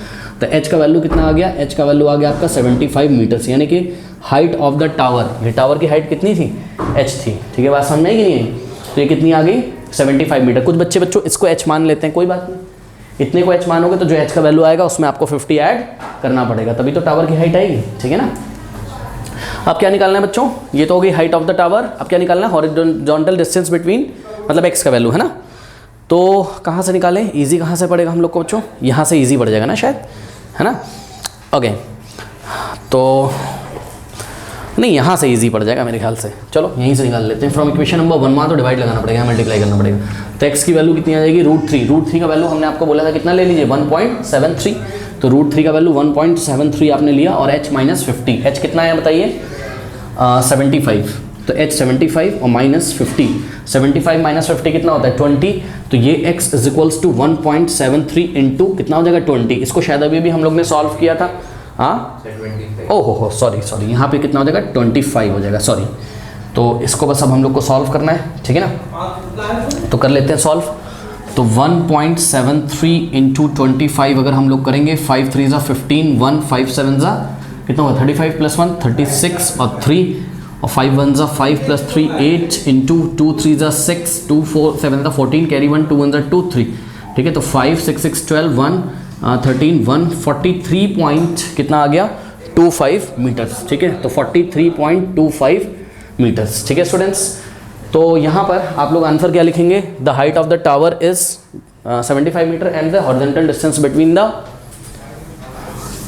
तो h का वैल्यू कितना आ गया, h का वैल्यू आ गया आपका 75 मीटर्स, यानी कि हाइट ऑफ द टावर, ये टावर की हाइट कितनी थी, h थी, ठीक है, बात समझ में कि नहीं है, तो ये कितनी आ गई 75 मीटर। कुछ बच्चों इसको h मान लेते हैं, कोई बात नहीं, इतने को h मानोगे तो जो h का वैल्यू आएगा उसमें आपको 50 ऐड करना पड़ेगा, तभी तो टावर की हाइट आएगी, ठीक है ना। अब क्या निकालना है बच्चों, ये तो हो गई हाइट ऑफ द टावर, अब क्या निकालना है, हॉरिजॉन्टल डिस्टेंस बिटवीन, मतलब x का वैल्यू, है ना, तो कहाँ से निकालें, ईजी कहाँ से पड़ेगा हम लोग को बच्चों, यहाँ से ईजी पड़ जाएगा ना शायद, है ना, ओके, तो नहीं यहाँ से इजी पड़ जाएगा मेरे ख्याल से, चलो यहीं से निकाल लेते हैं। फ्रॉम इक्वेशन नंबर 1 वहाँ तो डिवाइड लगाना पड़ेगा, मल्टीप्लाई करना पड़ेगा। तो x की वैल्यू कितनी आ जाएगी, √3। √3 का वैल्यू हमने आपको बोला था कितना ले लीजिए, 1.73। तो √3 का वैल्यू 1.73 आपने लिया और h -50। h कितना है बताइए, 75। तो h 75 और -50, 75 - 50 कितना होता है 20। तो ये x is equals to 1.73 into कितना हो जाएगा 20। इसको शायद अभी भी हम लोग ने सॉल्व किया था, हाँ ओहो सॉरी यहाँ पे कितना हो जाएगा 25 हो जाएगा, सॉरी। तो इसको बस अब हम लोग को सॉल्व करना है, ठीक है ना, तो कर लेते हैं सॉल्व। तो 1.73 इंटू 25 अगर हम लोग करेंगे, 5 3 ज़ा 15, 1 5 7 ज़ा कितना होगा 35 + 1 36 और 3 और 5 1 ज़ा 5 + 3 8 इंटू 2 3 ज़ा 6 2 4 7 ज़ा 14 कैरी 1 2 1 ज़ा 2 3, ठीक है। तो 5 6 6 12 1 13 143 पॉइंट कितना आ गया 25 मीटर्स, ठीक है। तो 43.25 मीटर्स, ठीक है स्टूडेंट्स। तो यहाँ पर आप लोग आंसर क्या लिखेंगे, the height of the tower is 75 meter and the horizontal distance between the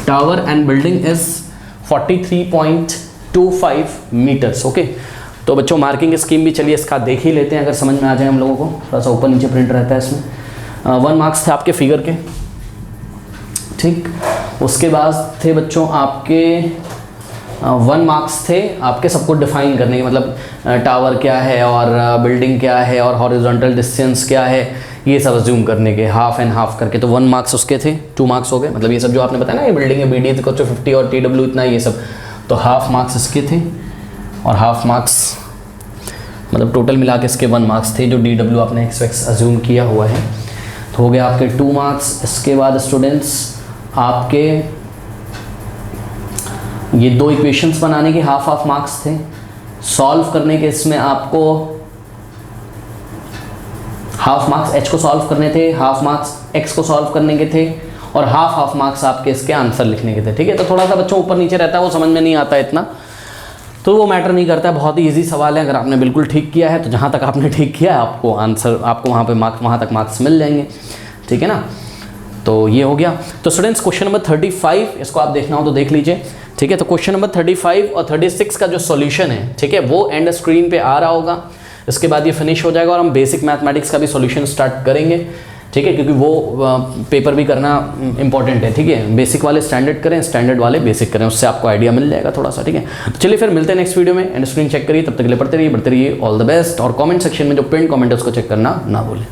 tower and building is 43.25 meters, okay. तो बच्चों मार्किंग स्कीम भी चलिए इसका देख ही लेते हैं, अगर समझ में आ जाए हम लोगों को। थोड़ा सा ऊपर नीचे प्रिंट रहता है इसमें। 1 मार्क्स थे आपके फिगर के, ठीक। उसके बाद थे बच्चों आपके 1 मार्क्स थे आपके सबको डिफाइन करने के, मतलब टावर क्या है और बिल्डिंग क्या है और हॉरिजॉन्टल डिस्टेंस क्या है, ये सब अज्यूम करने के, हाफ एंड हाफ करके। तो 1 मार्क्स उसके थे, 2 मार्क्स हो गए, मतलब ये सब जो आपने बताया ना, ये बिल्डिंग है BD को 50 और TW इतना, ये सब। तो हाफ मार्क्स इसके थे और हाफ मार्क्स मतलब टोटल मिला के इसके 1 मार्क्स थे जो DW आपने एक्सपेक्ट अज्यूम किया हुआ है। तो हो गया आपके 2 मार्क्स। इसके बाद स्टूडेंट्स आपके ये 2 इक्वेशंस बनाने के हाफ मार्क्स थे, सॉल्व करने के इसमें आपको हाफ मार्क्स h को सॉल्व करने थे, हाफ मार्क्स x को सॉल्व करने के थे और हाफ मार्क्स आपके इसके आंसर लिखने के थे, ठीक है। तो थोड़ा सा बच्चों ऊपर नीचे रहता है, वो समझ में नहीं आता इतना, तो वो मैटर नहीं करता है, बहुत ही ईजी सवाल है। अगर आपने बिल्कुल ठीक किया है तो जहाँ तक आपने ठीक किया है आपको आंसर, आपको वहाँ पे मार्क्स, वहाँ तक मार्क्स मिल जाएंगे, ठीक है ना। तो ये हो गया। तो स्टूडेंट्स क्वेश्चन नंबर 35 इसको आप देखना हो तो देख लीजिए, ठीक है। तो क्वेश्चन नंबर 35 और 36 का जो सॉल्यूशन है, ठीक है, वो एंड स्क्रीन पे आ रहा होगा। इसके बाद ये फिनिश हो जाएगा और हम बेसिक मैथमेटिक्स का भी सॉल्यूशन स्टार्ट करेंगे, ठीक है, क्योंकि वो पेपर भी करना इंपॉर्टेंट है, ठीक है। बेसिक वाले स्टैंडर्ड करें, स्टैंडर्ड वाले बेसिक करें, उससे आपको आइडिया मिल जाएगा थोड़ा सा, ठीक है। तो चलिए फिर मिलते हैं नेक्स्ट वीडियो में, एंड स्क्रीन चेक करिए, तब तक के लिए पढ़ते रहिए, बढ़ते रहिए, ऑल द बेस्ट। और कमेंट सेक्शन में जो पिन कमेंट है उसको चेक करना ना भूलें।